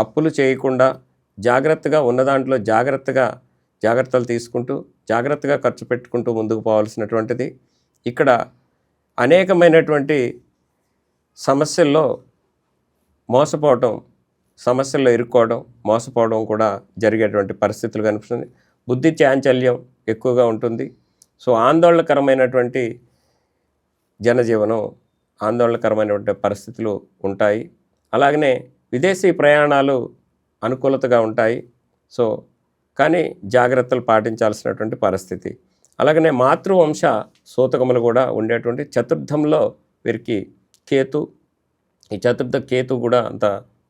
అప్పులు చేయకుండా జాగ్రత్తగా ఉన్న దాంట్లో జాగ్రత్తలు తీసుకుంటూ జాగ్రత్తగా ఖర్చు పెట్టుకుంటూ ముందుకు పోవాల్సినటువంటిది. ఇక్కడ అనేకమైనటువంటి సమస్యల్లో మోసపోవటం, సమస్యల్లో ఇరుక్కోవడం, మోసపోవడం కూడా జరిగేటువంటి పరిస్థితులు కనిపిస్తుంది. బుద్ధి చాంచల్యం ఎక్కువగా ఉంటుంది. సో ఆందోళనకరమైనటువంటి జనజీవనం, ఆందోళనకరమైనటువంటి పరిస్థితులు ఉంటాయి. అలాగనే విదేశీ ప్రయాణాలు అనుకూలతగా ఉంటాయి. సో కానీ జాగ్రత్తలు పాటించాల్సినటువంటి పరిస్థితి. అలాగనే మాతృవంశ సూతకములు కూడా ఉండేటువంటి చతుర్థంలో వీరికి కేతు, ఈ చతుర్థ కేతు కూడా అంత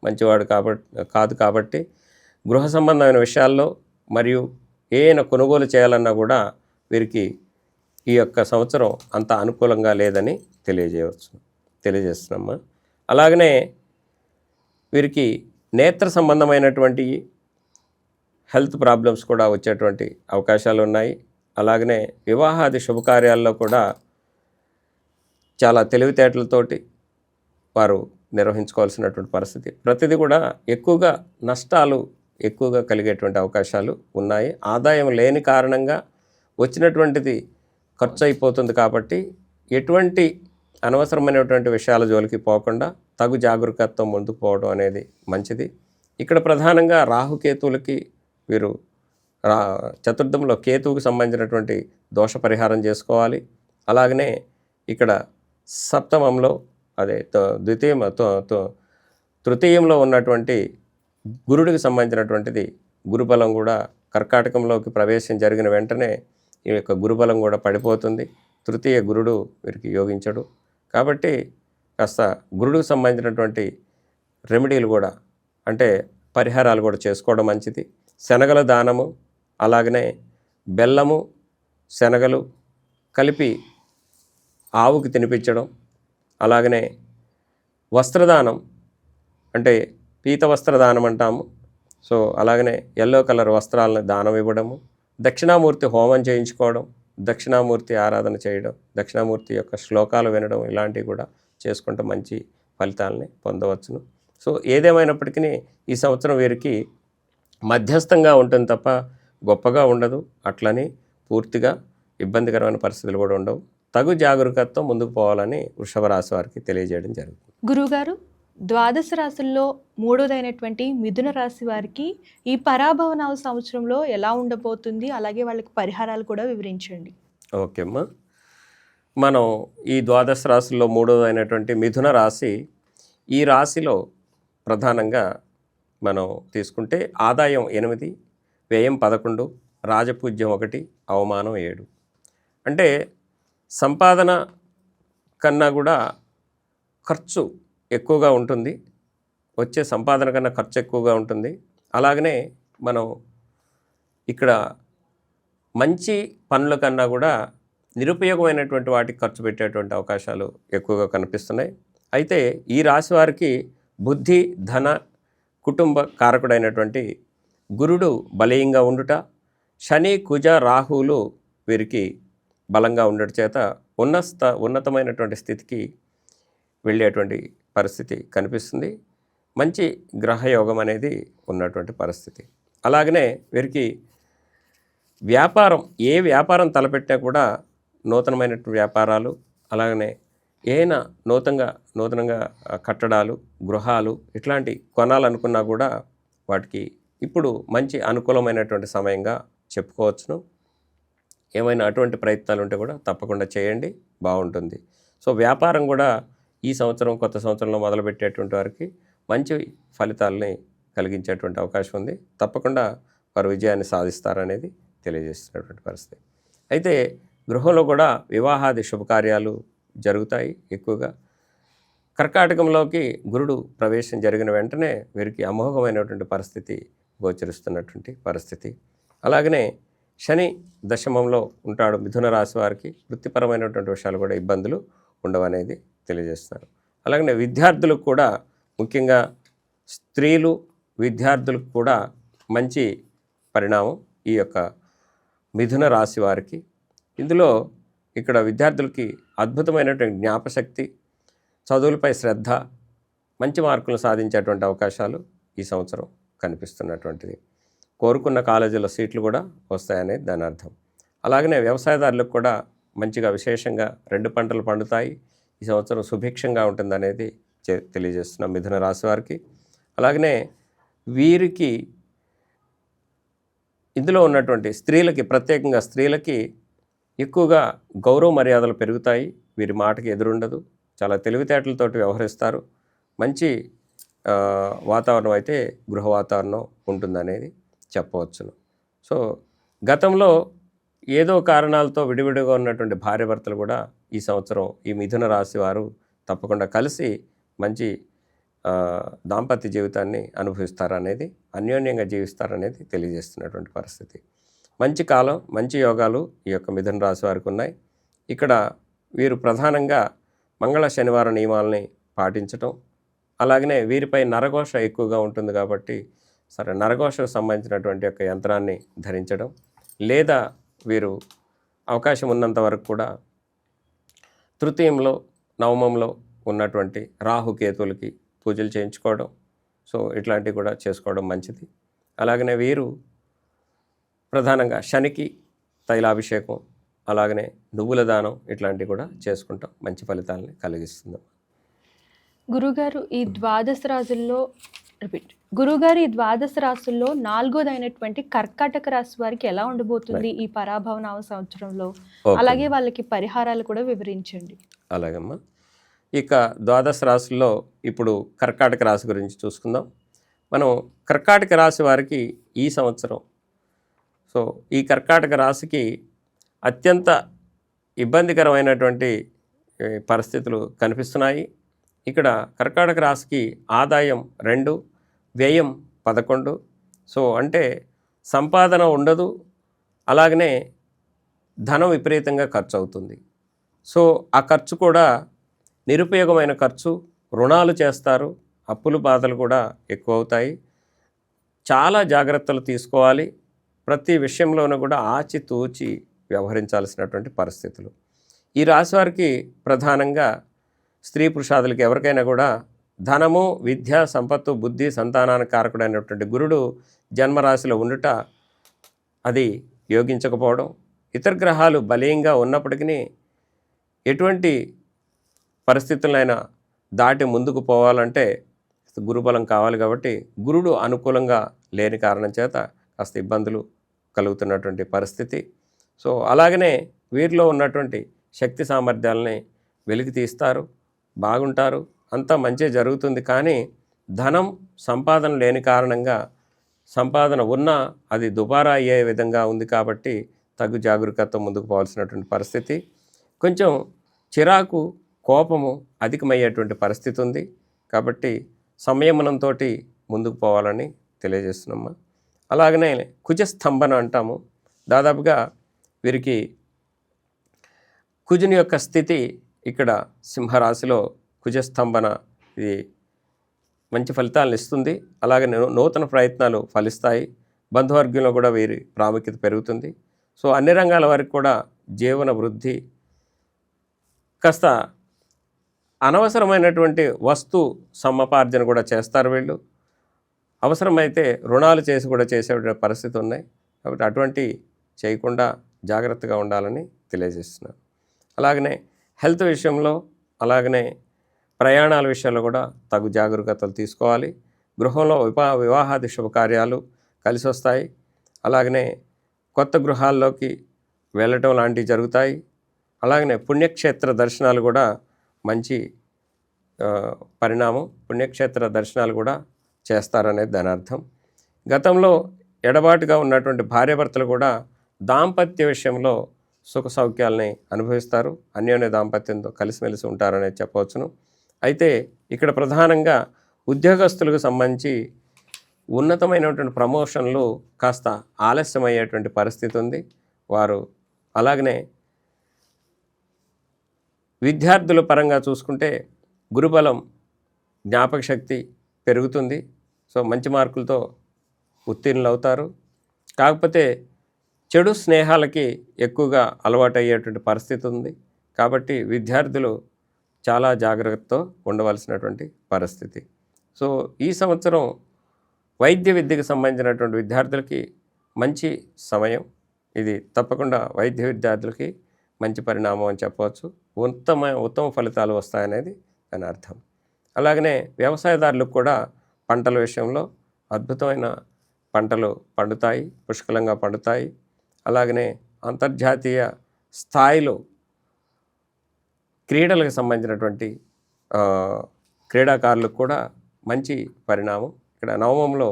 మంచివాడు కాదు కాబట్టి గృహ సంబంధమైన విషయాల్లో మరియు ఏమైనా కొనుగోలు చేయాలన్నా కూడా వీరికి ఈ యొక్క సంవత్సరం అంత అనుకూలంగా లేదని తెలియజేస్తున్నామా. అలాగనే వీరికి నేత్ర సంబంధమైనటువంటి హెల్త్ ప్రాబ్లమ్స్ కూడా వచ్చేటువంటి అవకాశాలు ఉన్నాయి. అలాగనే వివాహాది శుభకార్యాల్లో కూడా చాలా తెలివితేటలతోటి వారు నిర్వహించుకోవాల్సినటువంటి పరిస్థితి. ప్రతిదీ కూడా నష్టాలు ఎక్కువగా కలిగేటువంటి అవకాశాలు ఉన్నాయి. ఆదాయం లేని కారణంగా వచ్చినటువంటిది ఖర్చు అయిపోతుంది కాబట్టి ఎటువంటి అనవసరమైనటువంటి విషయాల జోలికి పోకుండా తగు జాగరూకతతో ముందుకు పోవడం అనేది మంచిది. ఇక్కడ ప్రధానంగా రాహుకేతువులకి వీరు చతుర్థంలో కేతువుకి సంబంధించినటువంటి దోష పరిహారం చేసుకోవాలి. అలాగనే ఇక్కడ సప్తమంలో అదే తృతీయంలో ఉన్నటువంటి గురుడికి సంబంధించినటువంటిది గురుబలం కూడా కర్కాటకంలోకి ప్రవేశం జరిగిన వెంటనే ఈ యొక్క గురుబలం కూడా పడిపోతుంది. తృతీయ గురుడు వీరికి యోగించడు కాబట్టి కాస్త గురుడికి సంబంధించినటువంటి రెమెడీలు కూడా అంటే పరిహారాలు కూడా చేసుకోవడం మంచిది. శనగల దానము, అలాగనే బెల్లము శనగలు కలిపి ఆవుకి తినిపించడం, అలాగనే వస్త్రదానం అంటే పీత వస్త్రదానం అంటాము. సో అలాగనే ఎల్లో కలర్ వస్త్రాలను దానం ఇవ్వడము, దక్షిణామూర్తి హోమం చేయించుకోవడం, దక్షిణామూర్తి ఆరాధన చేయడం, దక్షిణామూర్తి యొక్క శ్లోకాలు వినడం ఇలాంటివి కూడా చేసుకుంటే మంచి ఫలితాలని పొందవచ్చును. సో ఏదేమైనప్పటికీ ఈ సంవత్సరం వీరికి మధ్యస్థంగా ఉంటుంది తప్ప గొప్పగా ఉండదు. అట్లని పూర్తిగా ఇబ్బందికరమైన పరిస్థితులు కూడా ఉండవు. తగు జాగరూకతతో ముందుకు పోవాలని వృషభ రాశి వారికి తెలియజేయడం జరుగుతుంది. గురువుగారు, ద్వాదశ రాశుల్లో మూడోదైనటువంటి మిథున రాశి వారికి ఈ పరాభవనామ సంవత్సరంలో ఎలా ఉండబోతుంది, అలాగే వాళ్ళకి పరిహారాలు కూడా వివరించండి. ఓకే అమ్మా. మనం ఈ ద్వాదశ రాశుల్లో మూడోదైనటువంటి మిథున రాశి, ఈ రాశిలో ప్రధానంగా మనం తీసుకుంటే ఆదాయం 8, వ్యయం 11, రాజపూజ్యం 1, అవమానం 7. అంటే సంపాదన కన్నా కూడా ఖర్చు ఎక్కువగా ఉంటుంది. వచ్చే సంపాదన కన్నా ఖర్చు ఎక్కువగా ఉంటుంది. అలాగనే మనం ఇక్కడ మంచి పనుల కన్నా కూడా నిరుపయోగమైనటువంటి వాటికి ఖర్చు పెట్టేటువంటి అవకాశాలు ఎక్కువగా కనిపిస్తున్నాయి. అయితే ఈ రాశి వారికి బుద్ధి, ధన, కుటుంబ కారకుడైనటువంటి గురుడు బలీయంగా ఉండుట, శని, కుజ, రాహువులు వీరికి బలంగా ఉండటం చేత ఉన్నతమైనటువంటి స్థితికి వెళ్ళేటువంటి పరిస్థితి కనిపిస్తుంది. మంచి గ్రహయోగం అనేది ఉన్నటువంటి పరిస్థితి. అలాగనే వీరికి వ్యాపారం, ఏ వ్యాపారం తలపెట్టినా కూడా నూతనమైనటువంటి వ్యాపారాలు, అలాగనే ఏమైనా నూతనంగా కట్టడాలు, గృహాలు ఇట్లాంటి కొనాలనుకున్నా కూడా వాటికి ఇప్పుడు మంచి అనుకూలమైనటువంటి సమయంగా చెప్పుకోవచ్చును. ఏమైనా అటువంటి ప్రయత్నాలు ఉంటే కూడా తప్పకుండా చేయండి, బాగుంటుంది. సో వ్యాపారం కూడా ఈ సంవత్సరం, కొత్త సంవత్సరంలో మొదలుపెట్టేటువంటి వారికి మంచి ఫలితాలని కలిగించేటువంటి అవకాశం ఉంది. తప్పకుండా వారు విజయాన్ని సాధిస్తారనేది తెలియజేస్తున్నటువంటి పరిస్థితి. అయితే గృహంలో కూడా వివాహాది శుభకార్యాలు జరుగుతాయి ఎక్కువగా. కర్కాటకంలోకి గురుడు ప్రవేశం జరిగిన వెంటనే వీరికి అమోఘమైనటువంటి పరిస్థితి గోచరిస్తున్నటువంటి పరిస్థితి. అలాగనే శని దశమంలో ఉంటాడు మిథున రాశి వారికి. వృత్తిపరమైనటువంటి విషయాలు కూడా ఇబ్బందులు ఉండవనేది తెలియజేస్తున్నారు. అలాగనే విద్యార్థులకు కూడా, ముఖ్యంగా స్త్రీలు విద్యార్థులకు కూడా మంచి పరిణామం ఈ యొక్క మిథున రాశి వారికి. ఇందులో ఇక్కడ విద్యార్థులకి అద్భుతమైనటువంటి జ్ఞాపశక్తి, చదువులపై శ్రద్ధ, మంచి మార్కులు సాధించేటువంటి అవకాశాలు ఈ సంవత్సరం కనిపిస్తున్నటువంటిది. కోరుకున్న కాలేజీలో సీట్లు కూడా వస్తాయనేది దాని అర్థం. అలాగనే వ్యవసాయదారులకు కూడా మంచిగా విశేషంగా 2 పంటలు పండుతాయి. ఈ సంవత్సరం సుభిక్షంగా ఉంటుందనేది తెలియజేస్తున్నాం మిథున రాశి వారికి. అలాగనే వీరికి ఇందులో ఉన్నటువంటి స్త్రీలకి, ప్రత్యేకంగా స్త్రీలకి ఎక్కువగా గౌరవ మర్యాదలు పెరుగుతాయి. వీరి మాటకి ఎదురుండదు. చాలా తెలివితేటలతోటి వ్యవహరిస్తారు. మంచి వాతావరణం అయితే గృహ వాతావరణం ఉంటుందనేది చెప్పవచ్చును. సో గతంలో ఏదో కారణాలతో విడివిడిగా ఉన్నటువంటి భార్యాభర్తలు కూడా ఈ సంవత్సరం ఈ మిథున రాశి వారు తప్పకుండా కలిసి మంచి దాంపత్య జీవితాన్ని అనుభవిస్తారనేది, అన్యోన్యంగా జీవిస్తారనేది తెలియజేస్తున్నటువంటి పరిస్థితి. మంచి కాలం, మంచి యోగాలు ఈ యొక్క మిథున రాశి వారికి ఉన్నాయి. ఇక్కడ వీరు ప్రధానంగా మంగళ శనివార నియమాలని పాటించటం, అలాగనే వీరిపై నరఘోష ఎక్కువగా ఉంటుంది కాబట్టి సరే నరఘోషకు సంబంధించినటువంటి యొక్క యంత్రాన్ని ధరించడం, లేదా వీరు అవకాశం ఉన్నంత వరకు కూడా తృతీయంలో, నవమంలో ఉన్నటువంటి రాహుకేతువులకి పూజలు చేయించుకోవడం, సో ఇట్లాంటివి కూడా చేసుకోవడం మంచిది. అలాగనే వీరు ప్రధానంగా శనికి తైలాభిషేకం, అలాగనే నువ్వుల దానం ఇట్లాంటివి కూడా చేసుకుంటాం. మంచి ఫలితాలని కలిగిస్తుంది. గురుగారు ఈ ద్వాదశ రాశుల్లో ఈ ద్వాదశ రాశుల్లో 4వదైనటువంటి కర్కాటక రాశి వారికి ఎలా ఉండబోతుంది ఈ పరాభవనామ సంవత్సరంలో? అలాగే వాళ్ళకి పరిహారాలు కూడా వివరించండి. అలాగమ్మా. ఇక ద్వాదశ రాశుల్లో ఇప్పుడు కర్కాటక రాశి గురించి చూసుకుందాం. మనం కర్కాటక రాశి వారికి ఈ సంవత్సరం, సో ఈ కర్కాటక రాశికి అత్యంత ఇబ్బందికరమైనటువంటి పరిస్థితులు కనిపిస్తున్నాయి. ఇక్కడ కర్కాటక రాశికి ఆదాయం 2, వ్యయం 11. సో అంటే సంపాదన ఉండదు, అలాగనే ధనం విపరీతంగా ఖర్చు అవుతుంది. సో ఆ ఖర్చు కూడా నిరుపయోగమైన ఖర్చు, రుణాలు చేస్తారు, అప్పులు బాధలు కూడా ఎక్కువ అవుతాయి. చాలా జాగ్రత్తలు తీసుకోవాలి. ప్రతి విషయంలోనూ కూడా ఆచితూచి వ్యవహరించాల్సినటువంటి పరిస్థితులు. ఈ రాశి వారికి ప్రధానంగా స్త్రీ పురుషాదులకి ఎవరికైనా కూడా ధనము, విద్య, సంపత్తు, బుద్ధి, సంతానానికి కారకుడైనటువంటి గురుడు జన్మరాశిలో ఉండుట, అది యోగించకపోవడం, ఇతర గ్రహాలు బలీయంగా ఉన్నప్పటికీ ఎటువంటి పరిస్థితులైనా దాటి ముందుకు పోవాలంటే గురుబలం కావాలి. కాబట్టి గురుడు అనుకూలంగా లేని కారణం చేత కాస్త ఇబ్బందులు కలుగుతున్నటువంటి పరిస్థితి. సో అలాగనే వీరిలో ఉన్నటువంటి శక్తి సామర్థ్యాలని వెలికి తీస్తారు, బాగుంటారు, అంతా మంచి జరుగుతుంది. కానీ ధనం, సంపాదన లేని కారణంగా సంపాదన ఉన్నా అది దుబారా అయ్యే విధంగా ఉంది. కాబట్టి తగు జాగరూకతతో ముందుకు పోవాల్సినటువంటి పరిస్థితి. కొంచెం చిరాకు, కోపము అధికమయ్యేటువంటి పరిస్థితి ఉంది. కాబట్టి సంయమనంతో ముందుకు పోవాలని తెలియజేస్తున్నామా. అలాగనే కుజస్తంభన అంటాము. దాదాపుగా వీరికి కుజుని యొక్క స్థితి ఇక్కడ సింహరాశిలో కుజస్తంభన ఇది మంచి ఫలితాలను ఇస్తుంది. అలాగే నూతన ప్రయత్నాలు ఫలిస్తాయి. బంధువర్గంలో కూడా వీరి ప్రాముఖ్యత పెరుగుతుంది. సో అన్ని రంగాల వారికి కూడా జీవన వృద్ధి. కాస్త అనవసరమైనటువంటి వస్తు సమ్మపార్జన కూడా చేస్తారు వీళ్ళు. అవసరమైతే రుణాలు చేసి కూడా చేసే పరిస్థితి ఉన్నాయి. కాబట్టి అటువంటి చేయకుండా జాగ్రత్తగా ఉండాలని తెలియజేస్తున్నాను. అలాగనే హెల్త్ విషయంలో, అలాగనే ప్రయాణాల విషయంలో కూడా తగు జాగరూకతలు తీసుకోవాలి. గృహంలో వివాహాది శుభకార్యాలు కలిసి వస్తాయి. అలాగనే కొత్త గృహాల్లోకి వెళ్ళటం లాంటివి జరుగుతాయి. అలాగనే పుణ్యక్షేత్ర దర్శనాలు కూడా మంచి పరిణామం. పుణ్యక్షేత్ర దర్శనాలు కూడా చేస్తారనేది దాని అర్థం. గతంలో ఎడబాటుగా ఉన్నటువంటి భార్యాభర్తలు కూడా దాంపత్య విషయంలో సుఖ సౌఖ్యాలని అనుభవిస్తారు, అన్యోన్య దాంపత్యంతో కలిసిమెలిసి ఉంటారనేది చెప్పవచ్చును. అయితే ఇక్కడ ప్రధానంగా ఉద్యోగస్తులకు సంబంధించి ఉన్నతమైనటువంటి ప్రమోషన్లు కాస్త ఆలస్యమయ్యేటువంటి పరిస్థితి ఉంది. వారు అలాగనే విద్యార్థుల పరంగా చూసుకుంటే గురుబలం, జ్ఞాపక శక్తి పెరుగుతుంది. సో మంచి మార్కులతో ఉత్తీర్ణులు అవుతారు. కాకపోతే చెడు స్నేహాలకి ఎక్కువగా అలవాటయ్యేటువంటి పరిస్థితి ఉంది. కాబట్టి విద్యార్థులు చాలా జాగ్రత్తతో ఉండవలసినటువంటి పరిస్థితి. సో ఈ సంవత్సరం వైద్య విద్యకు సంబంధించినటువంటి విద్యార్థులకి మంచి సమయం. ఇది తప్పకుండా వైద్య విద్యార్థులకి మంచి పరిణామం అని చెప్పవచ్చు. ఉత్తమ ఫలితాలు వస్తాయనేది దాని అర్థం. అలాగనే వ్యవసాయదారులకు కూడా పంటల విషయంలో అద్భుతమైన పంటలు పండుతాయి, పుష్కలంగా పండుతాయి. అలాగనే అంతర్జాతీయ స్థాయిలో క్రీడలకు సంబంధించినటువంటి క్రీడాకారులకు కూడా మంచి పరిణామం. ఇక్కడ నవమంలో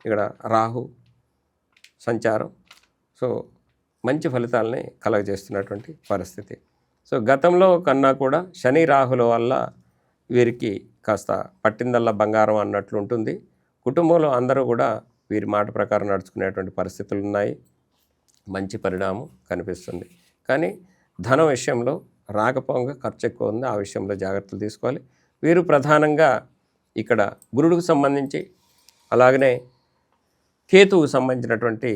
ఇక్కడ రాహు సంచారం, సో మంచి ఫలితాలని కలగజేస్తున్నటువంటి పరిస్థితి. సో గతంలో కన్నా కూడా శని రాహుల వల్ల వీరికి కాస్త పట్టిందల్లా బంగారం అన్నట్లు ఉంటుంది. కుటుంబంలో అందరూ కూడా వీరి మాట ప్రకారం నడుచుకునేటువంటి పరిస్థితులు ఉన్నాయి. మంచి పరిణామం కనిపిస్తుంది. కానీ ధనం విషయంలో రాకపోగా ఖర్చు ఎక్కువ ఉంది. ఆ విషయంలో జాగ్రత్తలు తీసుకోవాలి. వీరు ప్రధానంగా ఇక్కడ గురుడికి సంబంధించి అలాగనే కేతువుకు సంబంధించినటువంటి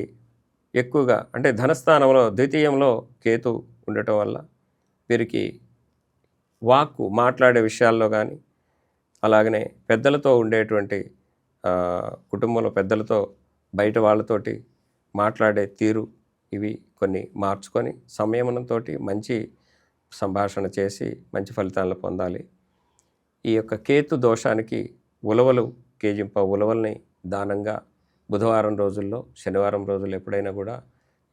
ఎక్కువగా అంటే ధనస్థానంలో ద్వితీయంలో కేతు ఉండటం వల్ల వీరికి వాక్కు మాట్లాడే విషయాల్లో కానీ అలాగనే పెద్దలతో ఉండేటువంటి కుటుంబంలో పెద్దలతో బయట వాళ్ళతోటి మాట్లాడే తీరు ఇవి కొన్ని మార్చుకొని సంయమనంతో మంచి సంభాషణ చేసి మంచి ఫలితాలను పొందాలి. ఈ యొక్క కేతు దోషానికి ఉలవలు కేజింప ఉలవల్ని దానంగా బుధవారం రోజుల్లో శనివారం రోజుల్లో ఎప్పుడైనా కూడా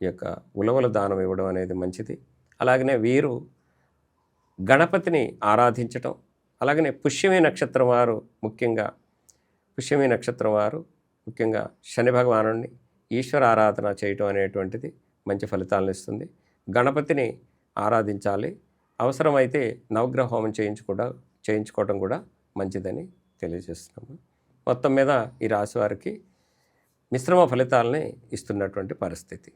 ఈ యొక్క ఉలవల దానం ఇవ్వడం అనేది మంచిది. అలాగనే వీరు గణపతిని ఆరాధించటం, అలాగనే పుష్యమి నక్షత్రం వారు ముఖ్యంగా శని భగవానుడిని ఈశ్వర ఆరాధన చేయటం అనేటువంటిది మంచి ఫలితాలను ఇస్తుంది. గణపతిని ఆరాధించాలి. అవసరమైతే నవగ్రహ హోమం చేయించుకోవడం కూడా మంచిదని తెలియజేస్తున్నాము. మొత్తం మీద ఈ రాశి వారికి మిశ్రమ ఫలితాలని ఇస్తున్నటువంటి పరిస్థితి.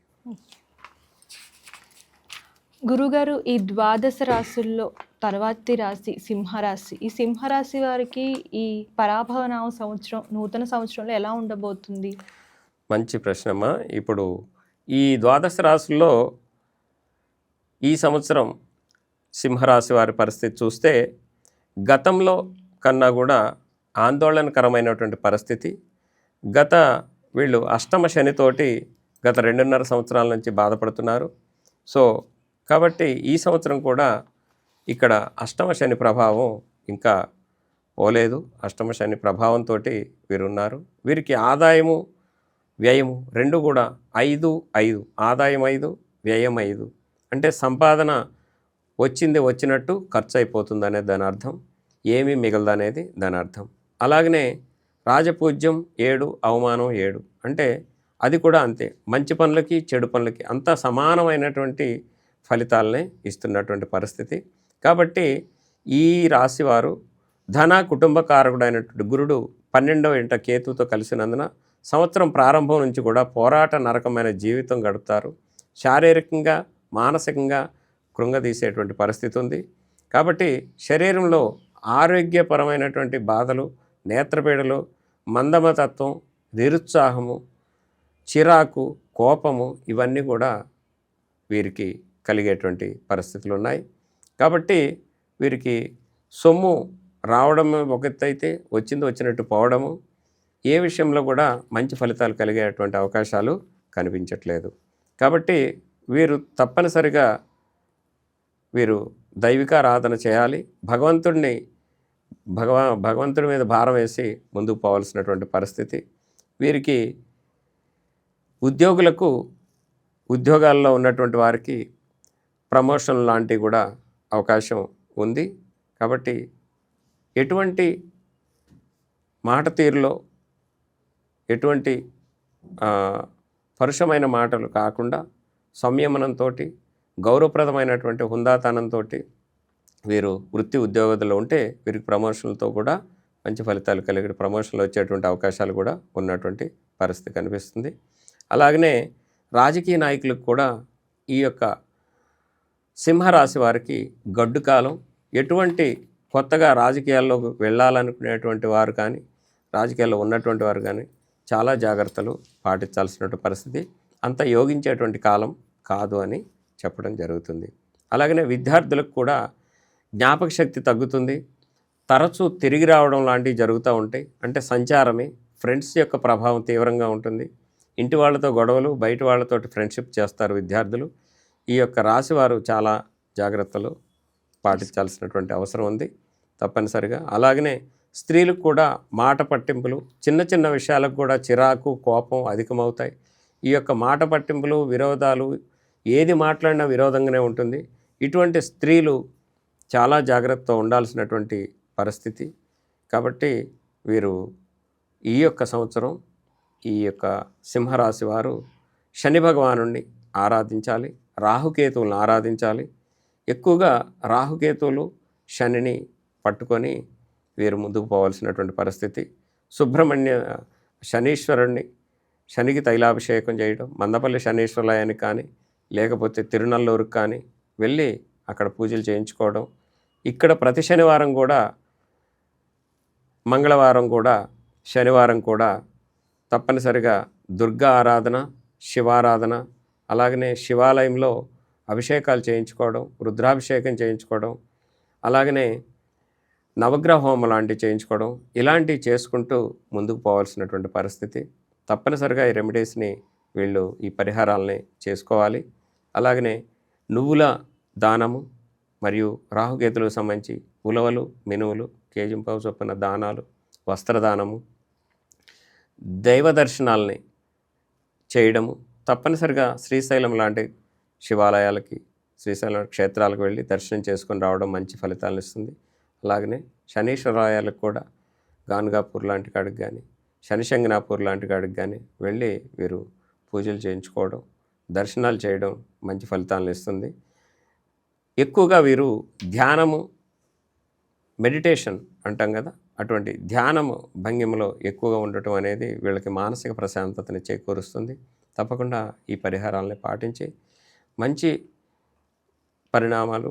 గురుగారు, ఈ ద్వాదశ రాశుల్లో తర్వాతి రాశి సింహరాశి. ఈ సింహరాశి వారికి ఈ పరాభవనామ సంవత్సరం, నూతన సంవత్సరంలో ఎలా ఉండబోతుంది? మంచి ప్రశ్నమ్మా. ఇప్పుడు ఈ ద్వాదశ రాశుల్లో ఈ సంవత్సరం సింహరాశి వారి పరిస్థితి చూస్తే గతంలో కన్నా కూడా ఆందోళనకరమైనటువంటి పరిస్థితి. వీళ్ళు అష్టమ శనితోటి గత 2.5 సంవత్సరాల నుంచి బాధపడుతున్నారు. సో కాబట్టి ఈ సంవత్సరం కూడా ఇక్కడ అష్టమ శని ప్రభావం ఇంకా పోలేదు. అష్టమ శని ప్రభావంతో వీరున్నారు. వీరికి ఆదాయము వ్యయము రెండు కూడా 5-5, ఆదాయం 5, వ్యయం 5. అంటే సంపాదన వచ్చినట్టు ఖర్చు అయిపోతుంది అనేది దాని అర్థం. ఏమీ మిగలదనేది దాని అర్థం. అలాగనే రాజపూజ్యం 7, అవమానం 7. అంటే అది కూడా అంతే. మంచి పనులకి చెడు పనులకి అంతా సమానమైనటువంటి ఫలితాలనే ఇస్తున్నటువంటి పరిస్థితి. కాబట్టి ఈ రాశివారు ధన కుటుంబ కారకుడైనటువంటి గురుడు 12వ ఇంట కేతుతో కలిసినందున సంవత్సరం ప్రారంభం నుంచి కూడా పోరాట నరకమైన జీవితం గడుపుతారు. శారీరకంగా మానసికంగా కృంగదీసేటువంటి పరిస్థితి ఉంది. కాబట్టి శరీరంలో ఆరోగ్యపరమైనటువంటి బాధలు, నేత్రపీడలు, మందమతత్వం, నిరుత్సాహము, చిరాకు, కోపము ఇవన్నీ కూడా వీరికి కలిగేటువంటి పరిస్థితులు ఉన్నాయి. కాబట్టి వీరికి సొమ్ము రావడం ఒక ఎత్తు అయితే వచ్చినట్టు పోవడము, ఏ విషయంలో కూడా మంచి ఫలితాలు కలిగేటువంటి అవకాశాలు కనిపించట్లేదు. కాబట్టి వీరు తప్పనిసరిగా దైవికారాధన చేయాలి. భగవంతుడి మీద భారం వేసి ముందుకు పోవాల్సినటువంటి పరిస్థితి. వీరికి ఉద్యోగాల్లో ఉన్నటువంటి వారికి ప్రమోషన్ లాంటివి కూడా అవకాశం ఉంది. కాబట్టి ఎటువంటి మాట తీరులో ఎటువంటి పరుషమైన మాటలు కాకుండా సంయమనంతో గౌరవప్రదమైనటువంటి హుందాతనంతో వీరు వృత్తి ఉద్యోగంలో ఉంటే వీరికి ప్రమోషన్లతో కూడా మంచి ఫలితాలు కలిగి ప్రమోషన్లు వచ్చేటువంటి అవకాశాలు కూడా ఉన్నటువంటి పరిస్థితి కనిపిస్తుంది. అలాగనే రాజకీయ నాయకులకు కూడా ఈ యొక్క సింహరాశి వారికి గడ్డు కాలం. ఎటువంటి కొత్తగా రాజకీయాల్లోకి వెళ్ళాలనుకునేటువంటి వారు కానీ రాజకీయాల్లో ఉన్నటువంటి వారు కానీ చాలా జాగ్రత్తలు పాటించాల్సినటువంటి పరిస్థితి, అంత యోగించేటువంటి కాలం కాదు అని చెప్పడం జరుగుతుంది. అలాగనే విద్యార్థులకు కూడా జ్ఞాపక శక్తి తగ్గుతుంది, తరచూ తిరిగి రావడం లాంటివి జరుగుతూ ఉంటాయి. అంటే సంచారమే, ఫ్రెండ్స్ యొక్క ప్రభావం తీవ్రంగా ఉంటుంది. ఇంటి వాళ్ళతో గొడవలు, బయట వాళ్ళతోటి ఫ్రెండ్షిప్ చేస్తారు విద్యార్థులు. ఈ యొక్క రాశి వారు చాలా జాగ్రత్తలు పాటించాల్సినటువంటి అవసరం ఉంది తప్పనిసరిగా. అలాగనే స్త్రీలకు కూడా మాట పట్టింపులు, చిన్న చిన్న విషయాలకు కూడా చిరాకు, కోపం అధికమవుతాయి. ఈ యొక్క మాట పట్టింపులు, విరోధాలు, ఏది మాట్లాడినా విరోధంగానే ఉంటుంది. ఇటువంటి స్త్రీలు చాలా జాగ్రత్తగా ఉండాల్సినటువంటి పరిస్థితి. కాబట్టి వీరు ఈ యొక్క సంవత్సరం ఈ యొక్క సింహరాశి వారు శని భగవానుణ్ణి ఆరాధించాలి, రాహుకేతువులను ఆరాధించాలి. ఎక్కువగా రాహుకేతువులు శనిని పట్టుకొని వీరు ముందుకు పోవాల్సినటువంటి పరిస్థితి. సుబ్రహ్మణ్య శనీశ్వరుణ్ణి, శనికి తైలాభిషేకం చేయడం, మందపల్లి శనీశ్వరాలయానికి కానీ లేకపోతే తిరునల్లూరుకి కానీ వెళ్ళి అక్కడ పూజలు చేయించుకోవడం. ఇక్కడ ప్రతి శనివారం కూడా, మంగళవారం కూడా, శనివారం కూడా తప్పనిసరిగా దుర్గా ఆరాధన, శివారాధన, అలాగనే శివాలయంలో అభిషేకాలు చేయించుకోవడం, రుద్రాభిషేకం చేయించుకోవడం, అలాగనే నవగ్రహ హోమం లాంటివి చేయించుకోవడం, ఇలాంటివి చేసుకుంటూ ముందుకు పోవాల్సినటువంటి పరిస్థితి. తప్పనిసరిగా ఈ రెమెడీస్ని వీళ్ళు, ఈ పరిహారాలని చేసుకోవాలి. అలాగనే నువ్వుల దానము మరియు రాహుకేతులకు సంబంధించి ఉలవలు, మినువులు, కేజింపావు చొప్పున దానాలు, వస్త్రదానము, దైవ దర్శనాలని చేయడము, తప్పనిసరిగా శ్రీశైలం లాంటి శివాలయాలకి, శ్రీశైలం క్షేత్రాలకు వెళ్ళి దర్శనం చేసుకొని రావడం మంచి ఫలితాలను ఇస్తుంది. అలాగనే శనీశ్వరాలయాలకు కూడా గాన్గాపూర్ లాంటి కాడికి కానీ, శనిశంగనాపూర్ లాంటి కాడికి కానీ వెళ్ళి వీరు పూజలు చేయించుకోవడం, దర్శనాలు చేయడం మంచి ఫలితాలను ఇస్తుంది. ఎక్కువగా వీరు ధ్యానము, మెడిటేషన్ అంటాం కదా, అటువంటి ధ్యానము భంగిమలో ఎక్కువగా ఉండటం అనేది వీళ్ళకి మానసిక ప్రశాంతతని చేకూరుస్తుంది. తప్పకుండా ఈ పరిహారాలని పాటించి మంచి పరిణామాలు,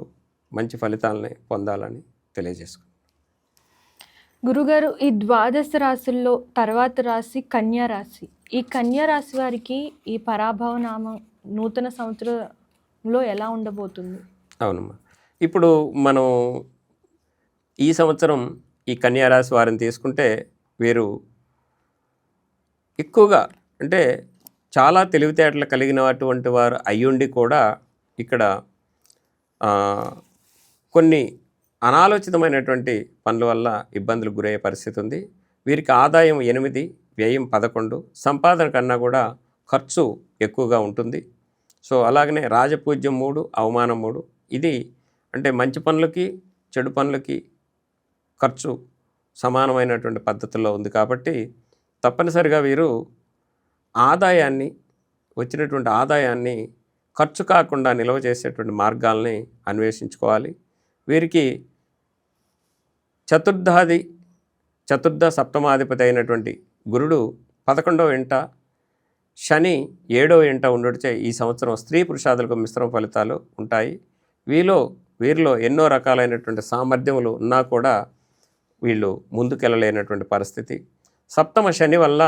మంచి ఫలితాలని పొందాలని తెలియజేసుకుంటాం. గురుగారు, ఈ ద్వాదశ రాశుల్లో తర్వాత రాశి కన్యా రాశి. ఈ కన్యా రాశి వారికి ఈ పరాభవనామం నూతన సంవత్సరంలో ఎలా ఉండబోతుంది? అవునమ్మా, ఇప్పుడు మనం ఈ సంవత్సరం ఈ కన్యా రాశి వారిని తీసుకుంటే వీరు ఎక్కువగా అంటే చాలా తెలివితేటలు కలిగినటువంటి వారు అయ్యుండి కూడా ఇక్కడ కొన్ని అనాలోచితమైనటువంటి పనుల వల్ల ఇబ్బందులకు గురయ్యే పరిస్థితి ఉంది. వీరికి ఆదాయం 8, వ్యయం 11, సంపాదన కన్నా కూడా ఖర్చు ఎక్కువగా ఉంటుంది. సో అలాగనే రాజపూజ్యం 3, అవమానం 3. ఇది అంటే మంచి పనులకి చెడు పనులకి ఖర్చు సమానమైనటువంటి పద్ధతుల్లో ఉంది. కాబట్టి తప్పనిసరిగా వీరు ఆదాయాన్ని, వచ్చినటువంటి ఆదాయాన్ని ఖర్చు కాకుండా నిల్వ చేసేటువంటి మార్గాల్ని అన్వేషించుకోవాలి. వీరికి చతుర్థ సప్తమాధిపతి అయినటువంటి గురుడు 11వ ఇంట, శని 7వ ఇంట ఉండొచ్చే ఈ సంవత్సరం స్త్రీ పురుషాదులకు మిశ్రమ ఫలితాలు ఉంటాయి. వీరిలో ఎన్నో రకాలైనటువంటి సామర్థ్యములు ఉన్నా కూడా వీళ్ళు ముందుకెళ్ళలేనటువంటి పరిస్థితి. సప్తమ శని వల్ల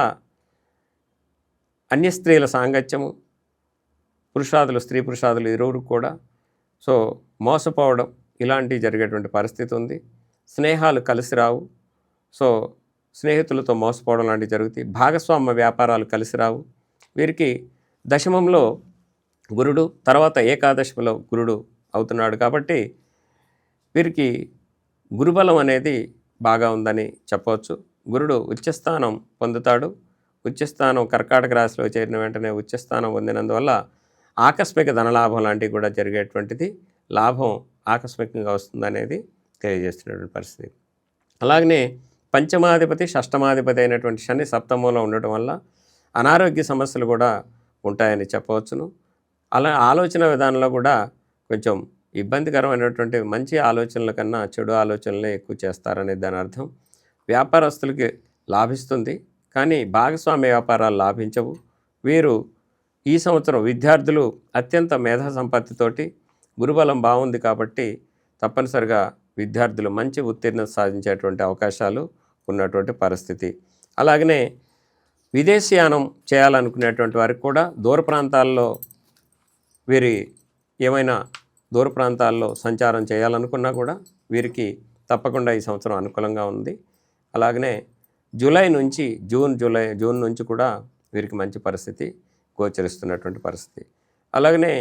అన్య స్త్రీల సాంగత్యము, స్త్రీ పురుషాదులు ఇరువురు కూడా సో మోసపోవడం ఇలాంటివి జరిగేటువంటి పరిస్థితి ఉంది. స్నేహాలు కలిసి రావు. సో స్నేహితులతో మోసపోవడం లాంటివి జరుగుతాయి. భాగస్వామ్య వ్యాపారాలు కలిసి రావు. వీరికి దశమంలో గురుడు, తర్వాత ఏకాదశిలో గురుడు అవుతున్నాడు. కాబట్టి వీరికి గురుబలం అనేది బాగా ఉందని చెప్పవచ్చు. గురుడు ఉచ్చస్థానం పొందుతాడు. ఉచ్చస్థానం కర్కాటక రాశిలో చేరిన వెంటనే ఉచ్చస్థానం పొందినందువల్ల ఆకస్మిక ధనలాభం లాంటివి కూడా జరిగేటువంటిది, లాభం ఆకస్మికంగా వస్తుందనేది తెలియజేస్తున్నటువంటి పరిస్థితి. అలాగనే పంచమాధిపతి, షష్టమాధిపతి అయినటువంటి శని సప్తమంలో ఉండటం వల్ల అనారోగ్య సమస్యలు కూడా ఉంటాయని చెప్పవచ్చును. అలా ఆలోచన విధానంలో కూడా కొంచెం ఇబ్బందికరమైనటువంటి మంచి ఆలోచనల కన్నా చెడు ఆలోచనలే ఎక్కువ చేస్తారనే దాని అర్థం. వ్యాపారస్తులకి లాభిస్తుంది, కానీ భాగస్వామ్య వ్యాపారాలు లాభించవు. వీరు ఈ సంవత్సరం విద్యార్థులు అత్యంత మేధా సంపత్తితోటి గురుబలం బాగుంది కాబట్టి తప్పనిసరిగా విద్యార్థులు మంచి ఉత్తీర్ణత సాధించేటువంటి అవకాశాలు ఉన్నటువంటి పరిస్థితి. అలాగనే విదేశీయానం చేయాలనుకునేటువంటి వారికి కూడా దూర ప్రాంతాల్లో ఏమైనా దూర ప్రాంతాల్లో సంచారం చేయాలనుకున్నా కూడా వీరికి తప్పకుండా ఈ సంవత్సరం అనుకూలంగా ఉంది. అలాగనే జూలై నుంచి జూన్ నుంచి కూడా వీరికి మంచి పరిస్థితి గోచరిస్తున్నటువంటి పరిస్థితి. అలాగనే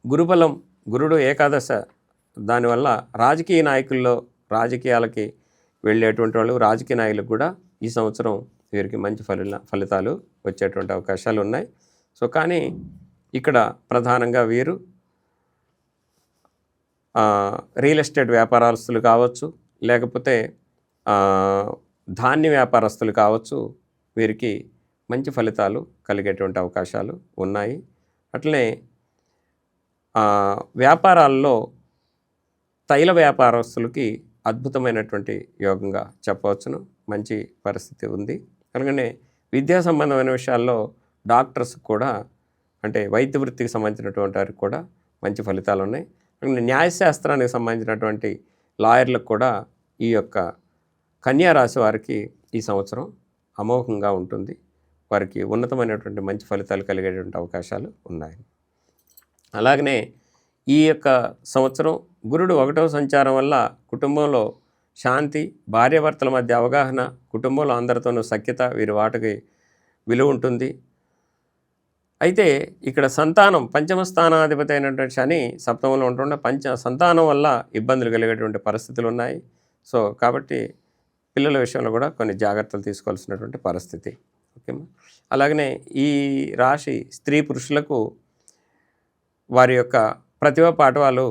గురుబలం, గురుడు ఏకాదశ, దానివల్ల రాజకీయ నాయకుల్లో రాజకీయాలకి వెళ్ళేటువంటి వాళ్ళు, రాజకీయ నాయకులకు కూడా ఈ సంవత్సరం వీరికి మంచి ఫలితాలు వచ్చేటువంటి అవకాశాలు ఉన్నాయి. సో కానీ ఇక్కడ ప్రధానంగా వీరు రియల్ ఎస్టేట్ వ్యాపారస్తులు కావచ్చు, లేకపోతే ధాన్య వ్యాపారస్తులు కావచ్చు, వీరికి మంచి ఫలితాలు కలిగేటువంటి అవకాశాలు ఉన్నాయి. అట్లనే వ్యాపారాల్లో తైల వ్యాపారస్తులకి అద్భుతమైనటువంటి యోగంగా చెప్పవచ్చును, మంచి పరిస్థితి ఉంది. అలాగనే విద్యా సంబంధమైన విషయాల్లో డాక్టర్స్ కూడా, అంటే వైద్య వృత్తికి సంబంధించినటువంటి వారికి కూడా మంచి ఫలితాలు ఉన్నాయి. న్యాయశాస్త్రానికి సంబంధించినటువంటి లాయర్లకు కూడా ఈ యొక్క కన్యా రాశి వారికి ఈ సంవత్సరం అమోఘంగా ఉంటుంది. వారికి ఉన్నతమైనటువంటి మంచి ఫలితాలు కలిగేటువంటి అవకాశాలు ఉన్నాయి. అలాగనే ఈ యొక్క సంవత్సరం గురుడు 1వ సంచారం వల్ల కుటుంబంలో శాంతి, భార్యాభర్తల మధ్య అవగాహన, కుటుంబంలో అందరితోనూ సఖ్యత, వీరి వాటికి విలువ ఉంటుంది. అయితే ఇక్కడ సంతానం, పంచమ స్థానాధిపతి అయినటువంటి శని సప్తమంలో ఉంటుండే సంతానం వల్ల ఇబ్బందులు కలిగేటువంటి పరిస్థితులు ఉన్నాయి. సో కాబట్టి పిల్లల విషయంలో కూడా కొన్ని జాగ్రత్తలు తీసుకోవాల్సినటువంటి పరిస్థితి. ఓకేమా. అలాగనే ఈ రాశి స్త్రీ పురుషులకు వారి యొక్క ప్రతిభ పాఠవాలు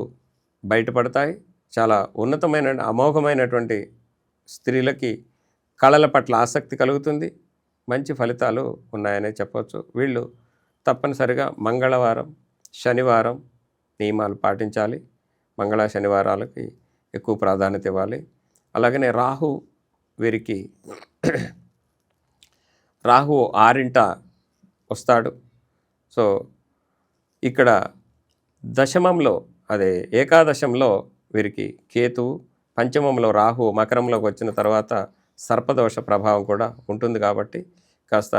బయటపడతాయి. చాలా ఉన్నతమైన అమోఘమైనటువంటి స్త్రీలకి కళల పట్ల ఆసక్తి కలుగుతుంది. మంచి ఫలితాలు ఉన్నాయనే చెప్పవచ్చు. వీళ్ళు తప్పనిసరిగా మంగళవారం, శనివారం నియమాలు పాటించాలి. మంగళ శనివారాలకి ఎక్కువ ప్రాధాన్యత ఇవ్వాలి. అలాగనే వీరికి రాహు 6ంట వస్తాడు. సో ఇక్కడ దశమంలో, అదే ఏకాదశంలో వీరికి కేతువు, పంచమంలో రాహు మకరంలోకి వచ్చిన తర్వాత సర్పదోష ప్రభావం కూడా ఉంటుంది. కాబట్టి కాస్త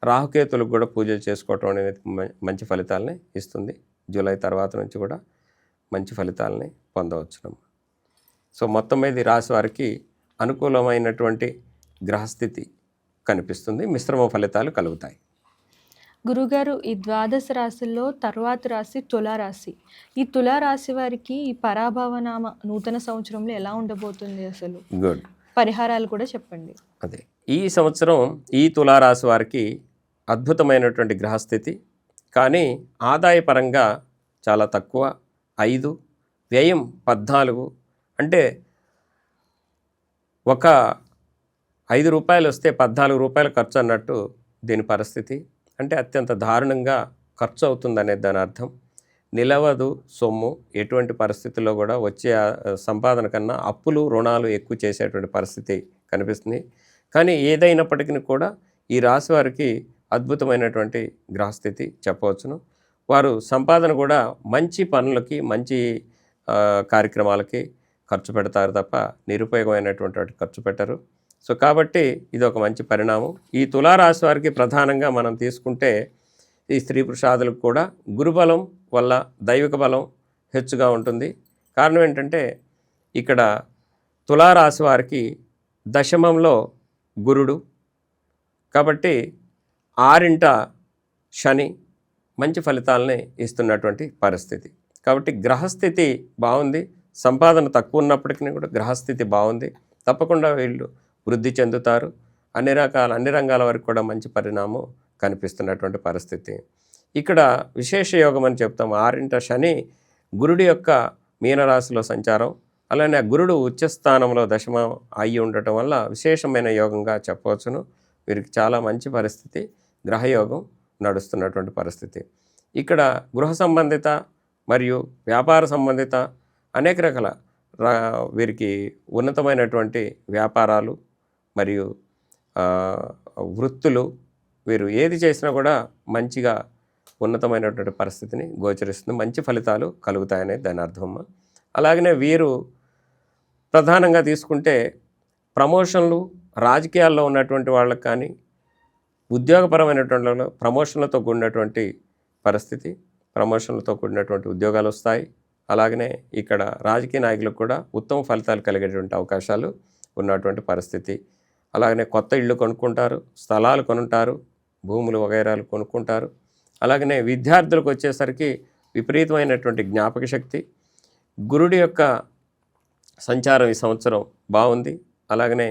రాహుకేతులకు కూడా పూజలు చేసుకోవటం అనేది మంచి ఫలితాలని ఇస్తుంది. జూలై తర్వాత నుంచి కూడా మంచి ఫలితాలని పొందవచ్చును. సో మొత్తం మీద రాశి వారికి అనుకూలమైనటువంటి గ్రహస్థితి కనిపిస్తుంది. మిశ్రమ ఫలితాలు కలుగుతాయి. గురుగారు, ఈ ద్వాదశ రాశుల్లో తర్వాత రాశి తులారాశి. ఈ తులారాశి వారికి ఈ పరాభవనామ నూతన సంవత్సరంలో ఎలా ఉండబోతుంది? అసలు గుడ్, పరిహారాలు కూడా చెప్పండి. అదే ఈ సంవత్సరం ఈ తులారాశి వారికి అద్భుతమైనటువంటి గ్రహస్థితి, కానీ ఆదాయపరంగా చాలా తక్కువ, 5, వ్యయం 14. అంటే ఒక 5 రూపాయలు వస్తే 14 రూపాయలు ఖర్చు అన్నట్టు దీని పరిస్థితి. అంటే అత్యంత దారుణంగా ఖర్చు అవుతుందనే దాని అర్థం. నిలవదు సొమ్ము. ఎటువంటి పరిస్థితుల్లో కూడా వచ్చే సంపాదన కన్నా అప్పులు, రుణాలు ఎక్కువ చేసేటువంటి పరిస్థితి కనిపిస్తుంది. కానీ ఏదైనప్పటికీ కూడా ఈ రాశి వారికి అద్భుతమైనటువంటి గ్రహస్థితి చెప్పవచ్చును. వారు సంపాదన కూడా మంచి పనులకి, మంచి కార్యక్రమాలకి ఖర్చు పెడతారు తప్ప నిరుపయోగమైనటువంటి వాటికి ఖర్చు పెట్టరు. సో కాబట్టి ఇది ఒక మంచి పరిణామం. ఈ తులారాశి వారికి ప్రధానంగా మనం తీసుకుంటే ఈ స్త్రీ పురుషాదులకు కూడా గురుబలం వల్ల దైవిక బలం హెచ్చుగా ఉంటుంది. కారణం ఏంటంటే ఇక్కడ తులారాశి వారికి దశమంలో గురుడు, కాబట్టి 6ంట శని మంచి ఫలితాలని ఇస్తున్నటువంటి పరిస్థితి. కాబట్టి గ్రహస్థితి బాగుంది. సంపాదన తక్కువ ఉన్నప్పటికీ కూడా గ్రహస్థితి బాగుంది. తప్పకుండా వీళ్ళు వృద్ధి చెందుతారు. అన్ని రంగాల వరకు కూడా మంచి పరిణామం కనిపిస్తున్నటువంటి పరిస్థితి. ఇక్కడ విశేష యోగం అని చెప్తాము. 6ంట శని గురుడి యొక్క మీనరాశిలో సంచారం, అలానే గురుడు ఉచ్చస్థానంలో దశమ అయ్యి ఉండటం వల్ల విశేషమైన యోగంగా చెప్పవచ్చును. వీరికి చాలా మంచి పరిస్థితి, గ్రహయోగం నడుస్తున్నటువంటి పరిస్థితి. ఇక్కడ గృహ సంబంధిత మరియు వ్యాపార సంబంధిత అనేక రకాల వీరికి ఉన్నతమైనటువంటి వ్యాపారాలు మరియు వృత్తులు, వీరు ఏది చేసినా కూడా మంచిగా ఉన్నతమైనటువంటి పరిస్థితిని గోచరిస్తుంది, మంచి ఫలితాలు కలుగుతాయనే దాని అర్థం. అలాగనే వీరు ప్రధానంగా తీసుకుంటే ప్రమోషన్లు, రాజకీయాల్లో ఉన్నటువంటి వాళ్ళకి కానీ, ఉద్యోగపరమైనటువంటి ప్రమోషన్లతో కూడినటువంటి పరిస్థితి, ప్రమోషన్లతో కూడినటువంటి ఉద్యోగాలు వస్తాయి. అలాగనే ఇక్కడ రాజకీయ నాయకులకు కూడా ఉత్తమ ఫలితాలు కలిగేటువంటి అవకాశాలు ఉన్నటువంటి పరిస్థితి. అలాగనే కొత్త ఇళ్ళు కొనుక్కుంటారు, స్థలాలు కొనుంటారు, భూములు వగైరాలు కొనుక్కుంటారు. అలాగనే విద్యార్థులకు వచ్చేసరికి విపరీతమైనటువంటి జ్ఞాపక శక్తి, గురుడి యొక్క సంచారం ఈ సంవత్సరం బాగుంది. అలాగనే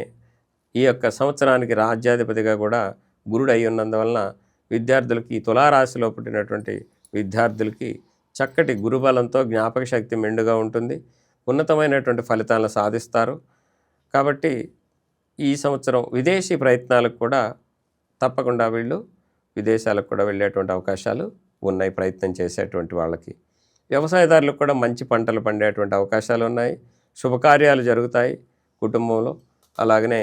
ఈ యొక్క సంవత్సరానికి రాజ్యాధిపతిగా కూడా గురుడు అయి ఉన్నందువలన విద్యార్థులకి, తులారాశిలో పుట్టినటువంటి విద్యార్థులకి చక్కటి గురుబలంతో జ్ఞాపక శక్తి మెండుగా ఉంటుంది, ఉన్నతమైనటువంటి ఫలితాలను సాధిస్తారు. కాబట్టి ఈ సంవత్సరం విదేశీ ప్రయత్నాలకు కూడా తప్పకుండా వీళ్ళు విదేశాలకు కూడా వెళ్ళేటువంటి అవకాశాలు ఉన్నాయి ప్రయత్నం చేసేటువంటి వాళ్ళకి. వ్యవసాయదారులకు కూడా మంచి పంటలు పండేటువంటి అవకాశాలు ఉన్నాయి, శుభకార్యాలు జరుగుతాయి కుటుంబంలో. అలాగనే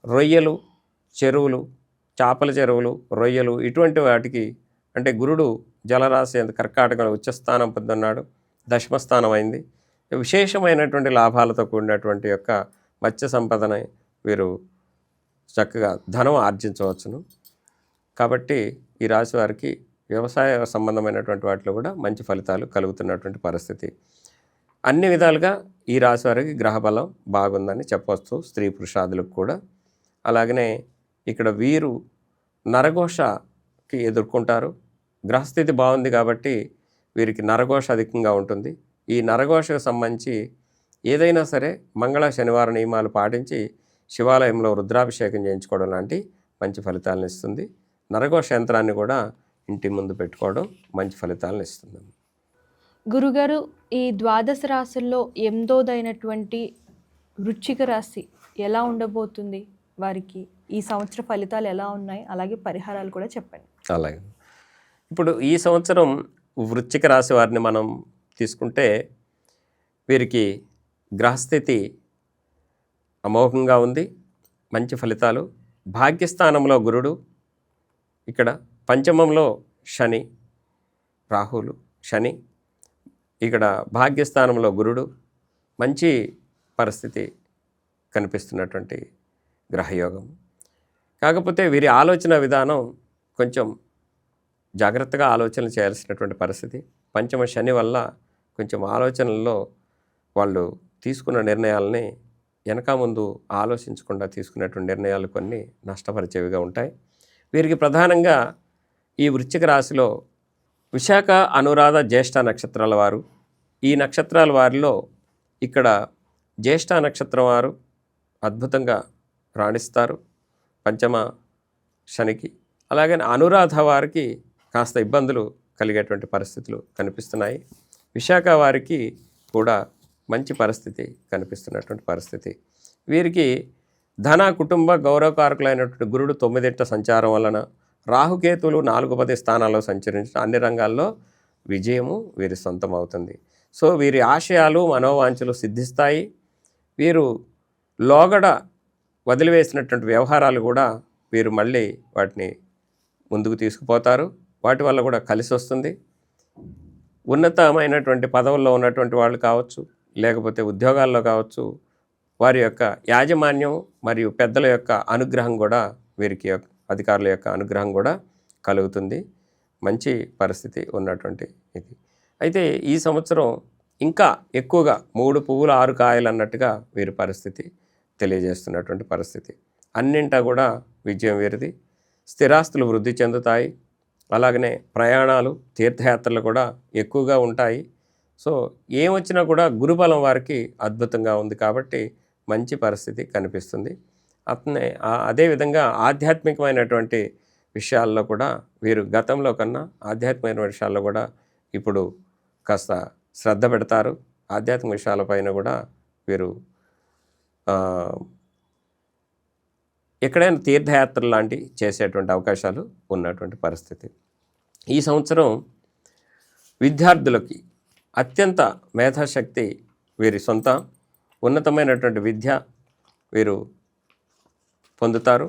రొయ్యలు చెరువులు, చేపల చెరువులు, రొయ్యలు ఇటువంటి వాటికి అంటే గురుడు జలరాశి కర్కాటకంలో ఉచ్చస్థానం పొందున్నాడు, దశమస్థానం అయింది. విశేషమైనటువంటి లాభాలతో కూడినటువంటి యొక్క మత్స్య సంపదని వీరు చక్కగా ధనం ఆర్జించవచ్చును. కాబట్టి ఈ రాశి వారికి వ్యవసాయ సంబంధమైనటువంటి వాటిలో కూడా మంచి ఫలితాలు కలుగుతున్నటువంటి పరిస్థితి. అన్ని విధాలుగా ఈ రాశి వారికి గ్రహబలం బాగుందని చెప్పవచ్చు, స్త్రీ పురుషాదులకు కూడా. అలాగనే ఇక్కడ వీరు నరఘోషకి ఎదుర్కొంటారు. గ్రహస్థితి బాగుంది కాబట్టి వీరికి నరఘోష అధికంగా ఉంటుంది. ఈ నరఘోషకు సంబంధించి ఏదైనా సరే మంగళ శనివార నియమాలు పాటించి శివాలయంలో రుద్రాభిషేకం చేయించుకోవడం లాంటి మంచి ఫలితాలను ఇస్తుంది. నరఘోష యంత్రాన్ని కూడా ఇంటి ముందు పెట్టుకోవడం మంచి ఫలితాలను ఇస్తుంది. గురుగారు, ఈ ద్వాదశ రాశుల్లో 8వదైనటువంటి వృశ్చిక రాశి ఎలా ఉండబోతుంది? వారికి ఈ సంవత్సర ఫలితాలు ఎలా ఉన్నాయి? అలాగే పరిహారాలు కూడా చెప్పండి. అలాగే ఇప్పుడు ఈ సంవత్సరం వృశ్చిక రాశి వారిని మనం తీసుకుంటే వీరికి గ్రహస్థితి అమోఘంగా ఉంది, మంచి ఫలితాలు. భాగ్యస్థానంలో గురుడు, ఇక్కడ పంచమంలో శని, రాహులు, శని, ఇక్కడ భాగ్యస్థానంలో గురుడు, మంచి పరిస్థితి కనిపిస్తున్నటువంటి గ్రహయోగం. కాకపోతే వీరి ఆలోచన విధానం కొంచెం జాగ్రత్తగా ఆలోచనలు చేయాల్సినటువంటి పరిస్థితి. పంచమ శని వల్ల కొంచెం ఆలోచనల్లో వాళ్ళు తీసుకున్న నిర్ణయాలని వెనక ముందు ఆలోచించకుండా తీసుకునేటువంటి నిర్ణయాలు కొన్ని నష్టపరిచేవిగా ఉంటాయి. వీరికి ప్రధానంగా ఈ వృశ్చిక రాశిలో విశాఖ, అనురాధ, జ్యేష్ఠ నక్షత్రాల వారు, ఈ నక్షత్రాల వారిలో ఇక్కడ జ్యేష్ఠ నక్షత్రం వారు అద్భుతంగా రాణిస్తారు పంచమ శనికి. అలాగే అనురాధ వారికి కాస్త ఇబ్బందులు కలిగేటువంటి పరిస్థితులు కనిపిస్తున్నాయి. విశాఖ వారికి కూడా మంచి పరిస్థితి కనిపిస్తున్నటువంటి పరిస్థితి. వీరికి ధన, కుటుంబ, గౌరవకారకులైనటువంటి గురుడు 9వ సంచారం వలన, రాహుకేతువులు 4 స్థానాల్లో సంచరించిన అన్ని రంగాల్లో విజయము వీరి సొంతం అవుతుంది. సో వీరి ఆశయాలు, మనోవాంఛలు సిద్ధిస్తాయి. వీరు లోగడ వదిలివేసినటువంటి వ్యవహారాలు కూడా వీరు మళ్ళీ వాటిని ముందుకు తీసుకుపోతారు. వాటి వల్ల కూడా కలిసి వస్తుంది. ఉన్నతమైనటువంటి పదవుల్లో ఉన్నటువంటి వాళ్ళు కావచ్చు, లేకపోతే ఉద్యోగాల్లో కావచ్చు, వారి యొక్క యాజమాన్యం మరియు పెద్దల యొక్క అనుగ్రహం కూడా, వీరికి అధికారుల యొక్క అనుగ్రహం కూడా కలుగుతుంది. మంచి పరిస్థితి ఉన్నటువంటి ఇది. అయితే ఈ సంవత్సరం ఇంకా ఎక్కువగా 3 పువ్వులు 6 కాయలు అన్నట్టుగా వీరి పరిస్థితి తెలియజేస్తున్నటువంటి పరిస్థితి. అన్నింటా కూడా విజయం వీరిది. స్థిరాస్తులు వృద్ధి చెందుతాయి. అలాగనే ప్రయాణాలు, తీర్థయాత్రలు కూడా ఎక్కువగా ఉంటాయి. సో ఏమొచ్చినా కూడా గురుబలం వారికి అద్భుతంగా ఉంది కాబట్టి మంచి పరిస్థితి కనిపిస్తుంది. అదేవిధంగా ఆధ్యాత్మికమైనటువంటి విషయాల్లో కూడా వీరు గతంలో కన్నా ఆధ్యాత్మికమైన విషయాల్లో కూడా ఇప్పుడు కాస్త శ్రద్ధ పెడతారు. ఆధ్యాత్మిక విషయాలపైన కూడా వీరు ఎక్కడైనా తీర్థయాత్రలు లాంటివి చేసేటువంటి అవకాశాలు ఉన్నటువంటి పరిస్థితి. ఈ సంవత్సరం విద్యార్థులకి అత్యంత మేధాశక్తి వీరి సొంత, ఉన్నతమైనటువంటి విద్య వీరు పొందుతారు.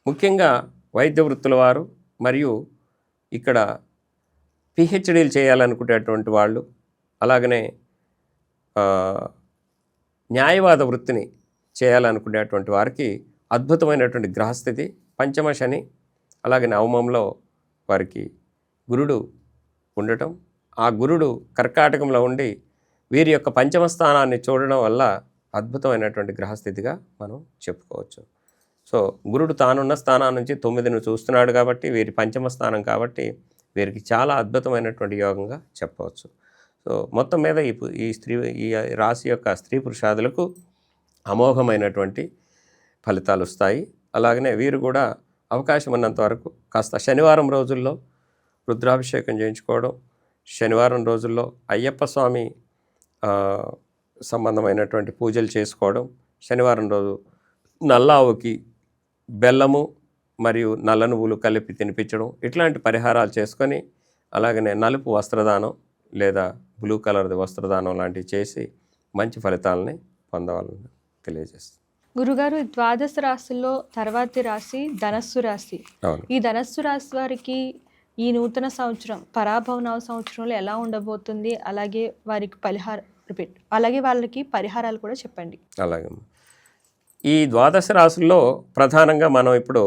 ముఖ్యంగా వైద్య వృత్తుల వారు మరియు ఇక్కడ పిహెచ్డీలు చేయాలనుకునేటువంటి వాళ్ళు, అలాగనే న్యాయవాద వృత్తిని చేయాలనుకునేటువంటి వారికి అద్భుతమైనటువంటి గ్రహస్థితి, పంచమ శని, అలాగే నవమంలో వారికి గురుడు ఉండటం, ఆ గురుడు కర్కాటకంలో ఉండి వీరి యొక్క పంచమ స్థానాన్ని చూడడం వల్ల అద్భుతమైనటువంటి గ్రహస్థితిగా మనం చెప్పుకోవచ్చు. సో గురుడు తానున్న స్థానం నుంచి 9ను చూస్తున్నాడు కాబట్టి వీరి పంచమ స్థానం కాబట్టి వీరికి చాలా అద్భుతమైనటువంటి యోగంగా చెప్పవచ్చు. సో మొత్తం మీద ఈ రాశి యొక్క స్త్రీ పురుషాదులకు అమోఘమైనటువంటి ఫలితాలు వస్తాయి. అలాగనే వీరు కూడా అవకాశం ఉన్నంత వరకు కాస్త శనివారం రోజుల్లో రుద్రాభిషేకం చేయించుకోవడం, శనివారం రోజుల్లో అయ్యప్ప స్వామి సంబంధమైనటువంటి పూజలు చేసుకోవడం, శనివారం రోజు నల్లావుకి బెల్లము మరియు నల్ల నువ్వులు కలిపి తినిపించడం, ఇట్లాంటి పరిహారాలు చేసుకొని అలాగనే నలుపు వస్త్రదానం లేదా బ్లూ కలర్ది వస్త్రదానం లాంటివి చేసి మంచి ఫలితాలని పొందవాలని తెలియజేస్తుంది. గురుగారు, ద్వాదశ రాశుల్లో తర్వాతి రాశి ధనస్సు రాశి. ఈ ధనస్సు రాశి వారికి ఈ నూతన సంవత్సరం పరాభవనామ సంవత్సరంలో ఎలా ఉండబోతుంది, అలాగే వారికి వాళ్ళకి పరిహారాలు కూడా చెప్పండి. అలాగే ఈ ద్వాదశ రాశుల్లో ప్రధానంగా మనం ఇప్పుడు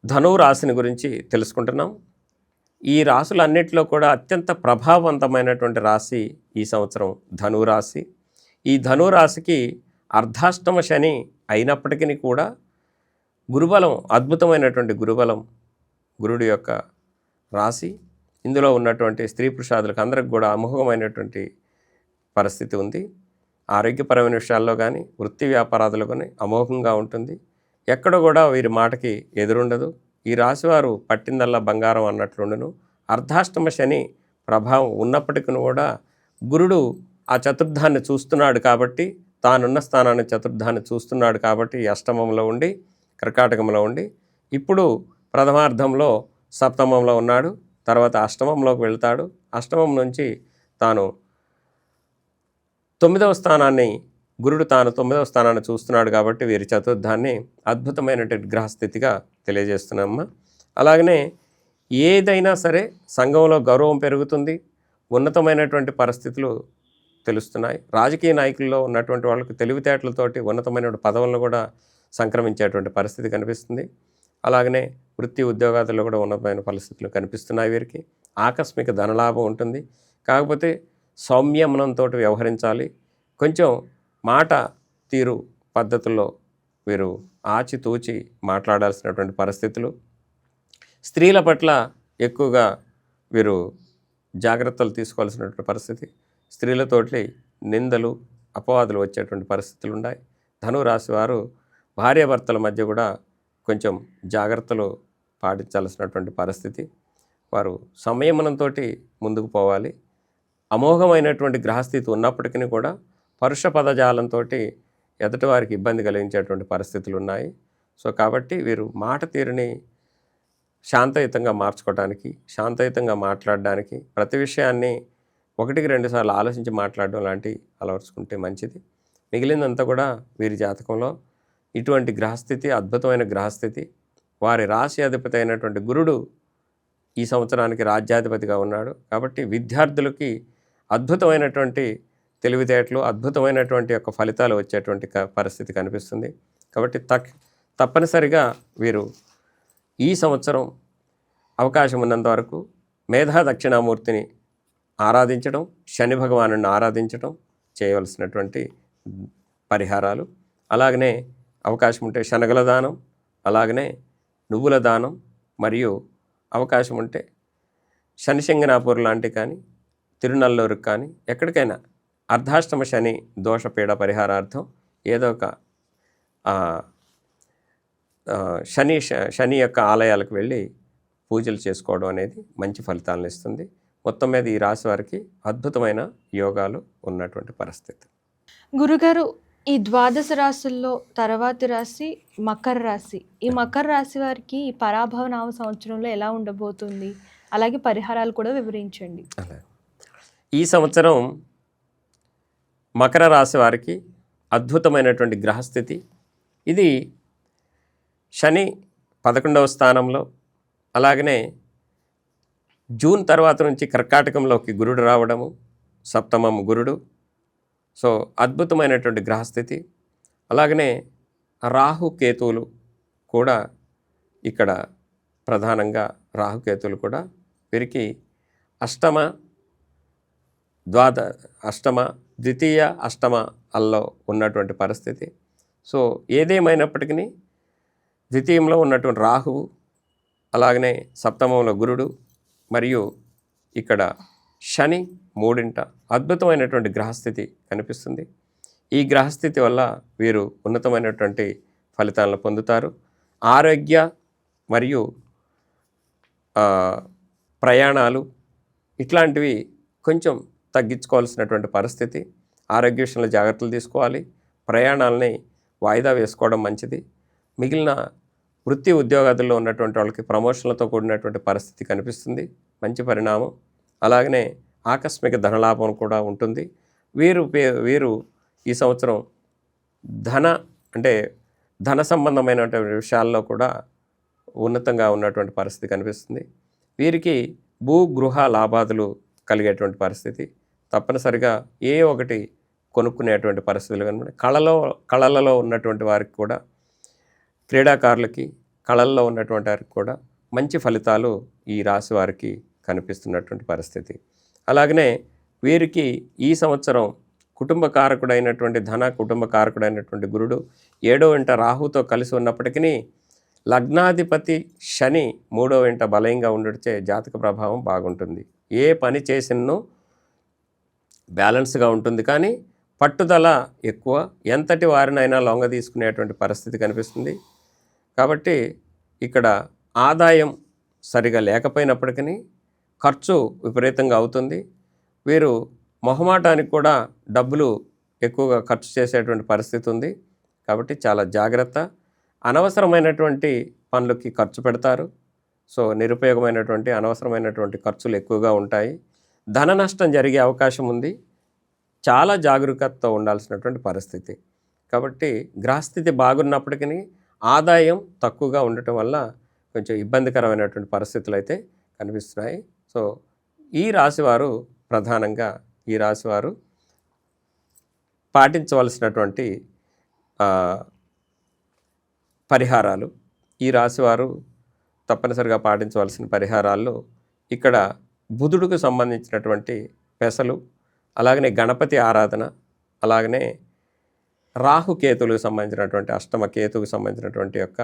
ధనువు రాశిని గురించి తెలుసుకుంటున్నాం. ఈ రాశులన్నిటిలో కూడా అత్యంత ప్రభావవంతమైనటువంటి రాశి ఈ సంవత్సరం ధనువు రాశి. ఈ ధనువు రాశికి అర్ధాష్టమ శని అయినప్పటికీ కూడా గురుబలం, అద్భుతమైనటువంటి గురుబలం, గురుడు యొక్క రాశి. ఇందులో ఉన్నటువంటి స్త్రీ పురుషాదులకు అందరికి కూడా అమోఘమైనటువంటి పరిస్థితి ఉంది. ఆరోగ్యపరమైన విషయాల్లో కానీ వృత్తి వ్యాపారాదులు కానీ అమోఘంగా ఉంటుంది. ఎక్కడ కూడా వీరి మాటకి ఎదురుండదు. ఈ రాశివారు పట్టిందల్లా బంగారం అన్నట్లుండును. అర్ధాష్టమ శని ప్రభావం ఉన్నప్పటికీ కూడా గురుడు ఆ చతుర్థాన్ని చూస్తున్నాడు కాబట్టి, తానున్న స్థానాన్ని చతుర్థాన్ని చూస్తున్నాడు కాబట్టి అష్టమంలో ఉండి కర్కాటకంలో ఉండి ఇప్పుడు ప్రథమార్థంలో సప్తమంలో ఉన్నాడు. తర్వాత అష్టమంలోకి వెళ్తాడు. అష్టమం నుంచి తాను 9వ స్థానాన్ని, గురుడు తాను 9వ స్థానాన్ని చూస్తున్నాడు కాబట్టి వీరి చతుర్థాన్ని అద్భుతమైనటువంటి గ్రహస్థితిగా తెలియజేస్తున్నామమ్మా. అలాగనే ఏదైనా సరే సంఘంలో గౌరవం పెరుగుతుంది, ఉన్నతమైనటువంటి పరిస్థితులు తెలుస్తున్నాయి. రాజకీయ నాయకుల్లో ఉన్నటువంటి వాళ్ళకు తెలివితేటలతోటి ఉన్నతమైన పదవులను కూడా సంక్రమించేటువంటి పరిస్థితి కనిపిస్తుంది. అలాగనే వృత్తి ఉద్యోగాల్లో కూడా ఉన్నతమైన పరిస్థితులు కనిపిస్తున్నాయి. వీరికి ఆకస్మిక ధనలాభం ఉంటుంది. కాకపోతే సౌమ్యమనంతో వ్యవహరించాలి. కొంచెం మాట తీరు పద్ధతుల్లో వీరు ఆచితూచి మాట్లాడాల్సినటువంటి పరిస్థితులు. స్త్రీల పట్ల ఎక్కువగా వీరు జాగ్రత్తలు తీసుకోవాల్సినటువంటి పరిస్థితి. స్త్రీలతోటి నిందలు, అపవాదులు వచ్చేటువంటి పరిస్థితులు ఉన్నాయి. ధనురాశి వారు భార్యాభర్తల మధ్య కూడా కొంచెం జాగ్రత్తలు పాటించాల్సినటువంటి పరిస్థితి. వారు సంయమనంతో ముందుకు పోవాలి. అమోఘమైనటువంటి గ్రహస్థితి ఉన్నప్పటికీ కూడా పరుష పదజాలంతో ఎదుటి వారికి ఇబ్బంది కలిగించేటువంటి పరిస్థితులు ఉన్నాయి. సో కాబట్టి వీరు మాట తీరుని శాంతయుతంగా మార్చుకోవడానికి, శాంతయుతంగా మాట్లాడడానికి, ప్రతి విషయాన్ని 1-2 సార్లు ఆలోచించి మాట్లాడడం లాంటివి అలవర్చుకుంటే మంచిది. మిగిలిందంతా కూడా వీరి జాతకంలో ఇటువంటి గ్రహస్థితి, అద్భుతమైన గ్రహస్థితి. వారి రాశి అధిపతి అయినటువంటి గురుడు ఈ సంవత్సరానికి రాజ్యాధిపతిగా ఉన్నాడు. కాబట్టి విద్యార్థులకి అద్భుతమైనటువంటి తెలివితేటలు, అద్భుతమైనటువంటి యొక్క ఫలితాలు వచ్చేటువంటి పరిస్థితి కనిపిస్తుంది. కాబట్టి తప్పనిసరిగా వీరు ఈ సంవత్సరం అవకాశం ఉన్నంత వరకు మేధా దక్షిణామూర్తిని ఆరాధించడం, శని భగవాను ఆరాధించడం చేయవలసినటువంటి పరిహారాలు. అలాగనే అవకాశం ఉంటే శనగల దానం, అలాగనే నువ్వుల దానం, మరియు అవకాశం ఉంటే శనిశంగనాపూర్ లాంటి కానీ తిరునల్లూరుకు కానీ ఎక్కడికైనా అర్ధాష్టమ శని దోషపీడ పరిహారార్థం ఏదో ఒక శని యొక్క ఆలయాలకు వెళ్ళి పూజలు చేసుకోవడం అనేది మంచి ఫలితాలను ఇస్తుంది. మొత్తం మీద ఈ రాశి వారికి అద్భుతమైన యోగాలు ఉన్నటువంటి పరిస్థితి. గురుగారు, ఈ ద్వాదశ రాశుల్లో తర్వాతి రాశి మకర రాశి. ఈ మకర రాశి వారికి ఈ పరాభవ నామ సంవత్సరంలో ఎలా ఉండబోతుంది? అలాగే పరిహారాలు కూడా వివరించండి. అలా ఈ సంవత్సరం మకర రాశి వారికి అద్భుతమైనటువంటి గ్రహస్థితి. ఇది శని 11వ స్థానంలో, అలాగనే జూన్ తర్వాత నుంచి కర్కాటకంలోకి గురుడు రావడము, సప్తమం గురుడు. సో అద్భుతమైనటువంటి గ్రహస్థితి. అలాగనే రాహుకేతువులు కూడా ఇక్కడ ప్రధానంగా రాహుకేతువులు కూడా వీరికి అష్టమ ద్వితీయ అష్టమ అల్లో ఉన్నటువంటి పరిస్థితి. సో ఏదేమైనప్పటికీ ద్వితీయంలో ఉన్నటువంటి రాహువు, అలాగనే సప్తమంలో గురుడు మరియు ఇక్కడ శని మూడింట అద్భుతమైనటువంటి గ్రహస్థితి కనిపిస్తుంది. ఈ గ్రహస్థితి వల్ల వీరు ఉన్నతమైనటువంటి ఫలితాలను పొందుతారు. ఆరోగ్య మరియు ప్రయాణాలు ఇట్లాంటివి కొంచెం తగ్గించుకోవాల్సినటువంటి పరిస్థితి. ఆరోగ్య విషయంలో జాగ్రత్తలు తీసుకోవాలి. ప్రయాణాలని వాయిదా వేసుకోవడం మంచిది. మిగిలిన వృత్తి ఉద్యోగాదుల్లో ఉన్నటువంటి వాళ్ళకి ప్రమోషన్లతో కూడినటువంటి పరిస్థితి కనిపిస్తుంది, మంచి పరిణామం. అలాగనే ఆకస్మిక ధనలాభం కూడా ఉంటుంది. వీరు ఈ సంవత్సరం ధన సంబంధమైనటువంటి విషయాల్లో కూడా ఉన్నతంగా ఉన్నటువంటి పరిస్థితి కనిపిస్తుంది. వీరికి భూగృహ లాభాదులు కలిగేటువంటి పరిస్థితి, తప్పనిసరిగా ఏ ఒకటి కొనుక్కునేటువంటి పరిస్థితులు కనుక కళలలో ఉన్నటువంటి వారికి కూడా, క్రీడాకారులకి, కళల్లో ఉన్నటువంటి వారికి కూడా మంచి ఫలితాలు ఈ రాశి వారికి కనిపిస్తున్నటువంటి పరిస్థితి. అలాగనే వీరికి ఈ సంవత్సరం కుటుంబ కారకుడైనటువంటి కుటుంబ కారకుడైనటువంటి గురుడు 7వ ఇంట రాహుతో కలిసి ఉన్నప్పటికీ లగ్నాధిపతి శని 3వ ఇంట బలంగా ఉండడిచే జాతక ప్రభావం బాగుంటుంది. ఏ పని చేసినో బ్యాలెన్స్గా ఉంటుంది, కానీ పట్టుదల ఎక్కువ, ఎంతటి వారినైనా లొంగ తీసుకునేటువంటి పరిస్థితి కనిపిస్తుంది. కాబట్టి ఇక్కడ ఆదాయం సరిగా లేకపోయినప్పటికీ ఖర్చు విపరీతంగా అవుతుంది. వీరు మొహమాటానికి కూడా డబ్బులు ఎక్కువగా ఖర్చు చేసేటువంటి పరిస్థితి ఉంది. కాబట్టి చాలా జాగ్రత్త. అనవసరమైనటువంటి పనులకి ఖర్చు పెడతారు. సో నిరుపయోగమైనటువంటి అనవసరమైనటువంటి ఖర్చులు ఎక్కువగా ఉంటాయి. ధన నష్టం జరిగే అవకాశం ఉంది. చాలా జాగరూకతతో ఉండాల్సినటువంటి పరిస్థితి. కాబట్టి గ్రహస్థితి బాగున్నప్పటికీ ఆదాయం తక్కువగా ఉండటం వల్ల కొంచెం ఇబ్బందికరమైనటువంటి పరిస్థితులు అయితే కనిపిస్తున్నాయి. సో ఈ రాశివారు ప్రధానంగా పాటించవలసినటువంటి పరిహారాలు, ఈ రాశివారు తప్పనిసరిగా పాటించవలసిన పరిహారాల్లో ఇక్కడ బుధుడికి సంబంధించినటువంటి పెసలు, అలాగనే గణపతి ఆరాధన, అలాగనే రాహుకేతులకు సంబంధించినటువంటి అష్టమ కేతువుకు సంబంధించినటువంటి యొక్క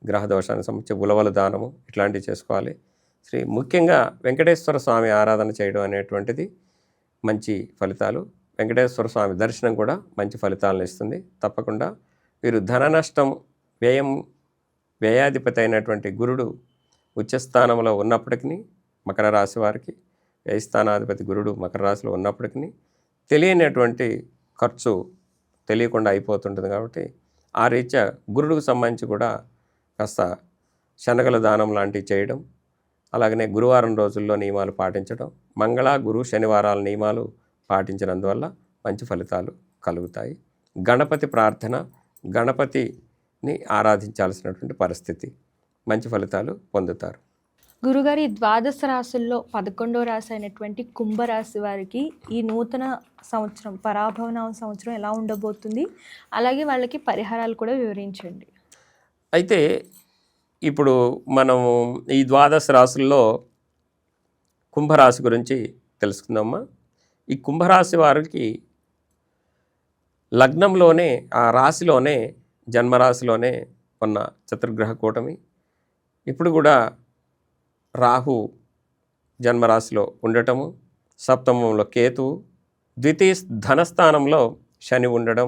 గ్రహదోషానికి సంబంధించి ఉలవల దానము ఇట్లాంటివి చేసుకోవాలి. ముఖ్యంగా వెంకటేశ్వర స్వామి ఆరాధన చేయడం అనేటువంటిది మంచి ఫలితాలు. వెంకటేశ్వర స్వామి దర్శనం కూడా మంచి ఫలితాలను ఇస్తుంది. తప్పకుండా వీరు ధన నష్టం, వ్యయాధిపతి అయినటువంటి గురుడు ఉచ్చస్థానంలో ఉన్నప్పటికీ మకర రాశి వారికి వ్యయస్థానాధిపతి గురుడు మకర రాశిలో ఉన్నప్పటికీ తెలియనటువంటి ఖర్చు తెలియకుండా అయిపోతుంటుంది. కాబట్టి ఆ రీత్యా గురుడికి సంబంధించి కూడా కాస్త శనగల దానం లాంటివి చేయడం, అలాగనే గురువారం రోజుల్లో నియమాలు పాటించడం, మంగళ గురు శనివారాల నియమాలు పాటించినందువల్ల మంచి ఫలితాలు కలుగుతాయి. గణపతి ప్రార్థన, గణపతిని ఆరాధించాల్సినటువంటి పరిస్థితి, మంచి ఫలితాలు పొందుతారు. గురుగారి ద్వాదశ రాశుల్లో 11వ రాశి అయినటువంటి కుంభరాశి వారికి ఈ నూతన సంవత్సరం పరాభవనామ సంవత్సరం ఎలా ఉండబోతుంది, అలాగే వాళ్ళకి పరిహారాలు కూడా వివరించండి. అయితే ఇప్పుడు మనము ఈ ద్వాదశ రాశుల్లో కుంభరాశి గురించి తెలుసుకుందామా. ఈ కుంభరాశి వారికి లగ్నంలోనే, ఆ రాశిలోనే, జన్మరాశిలోనే ఉన్న చతుర్గ్రహ కూటమి. ఇప్పుడు కూడా రాహు జన్మరాశిలో ఉండటము, సప్తమంలో కేతువు, ద్వితీయ ధనస్థానంలో శని ఉండడం,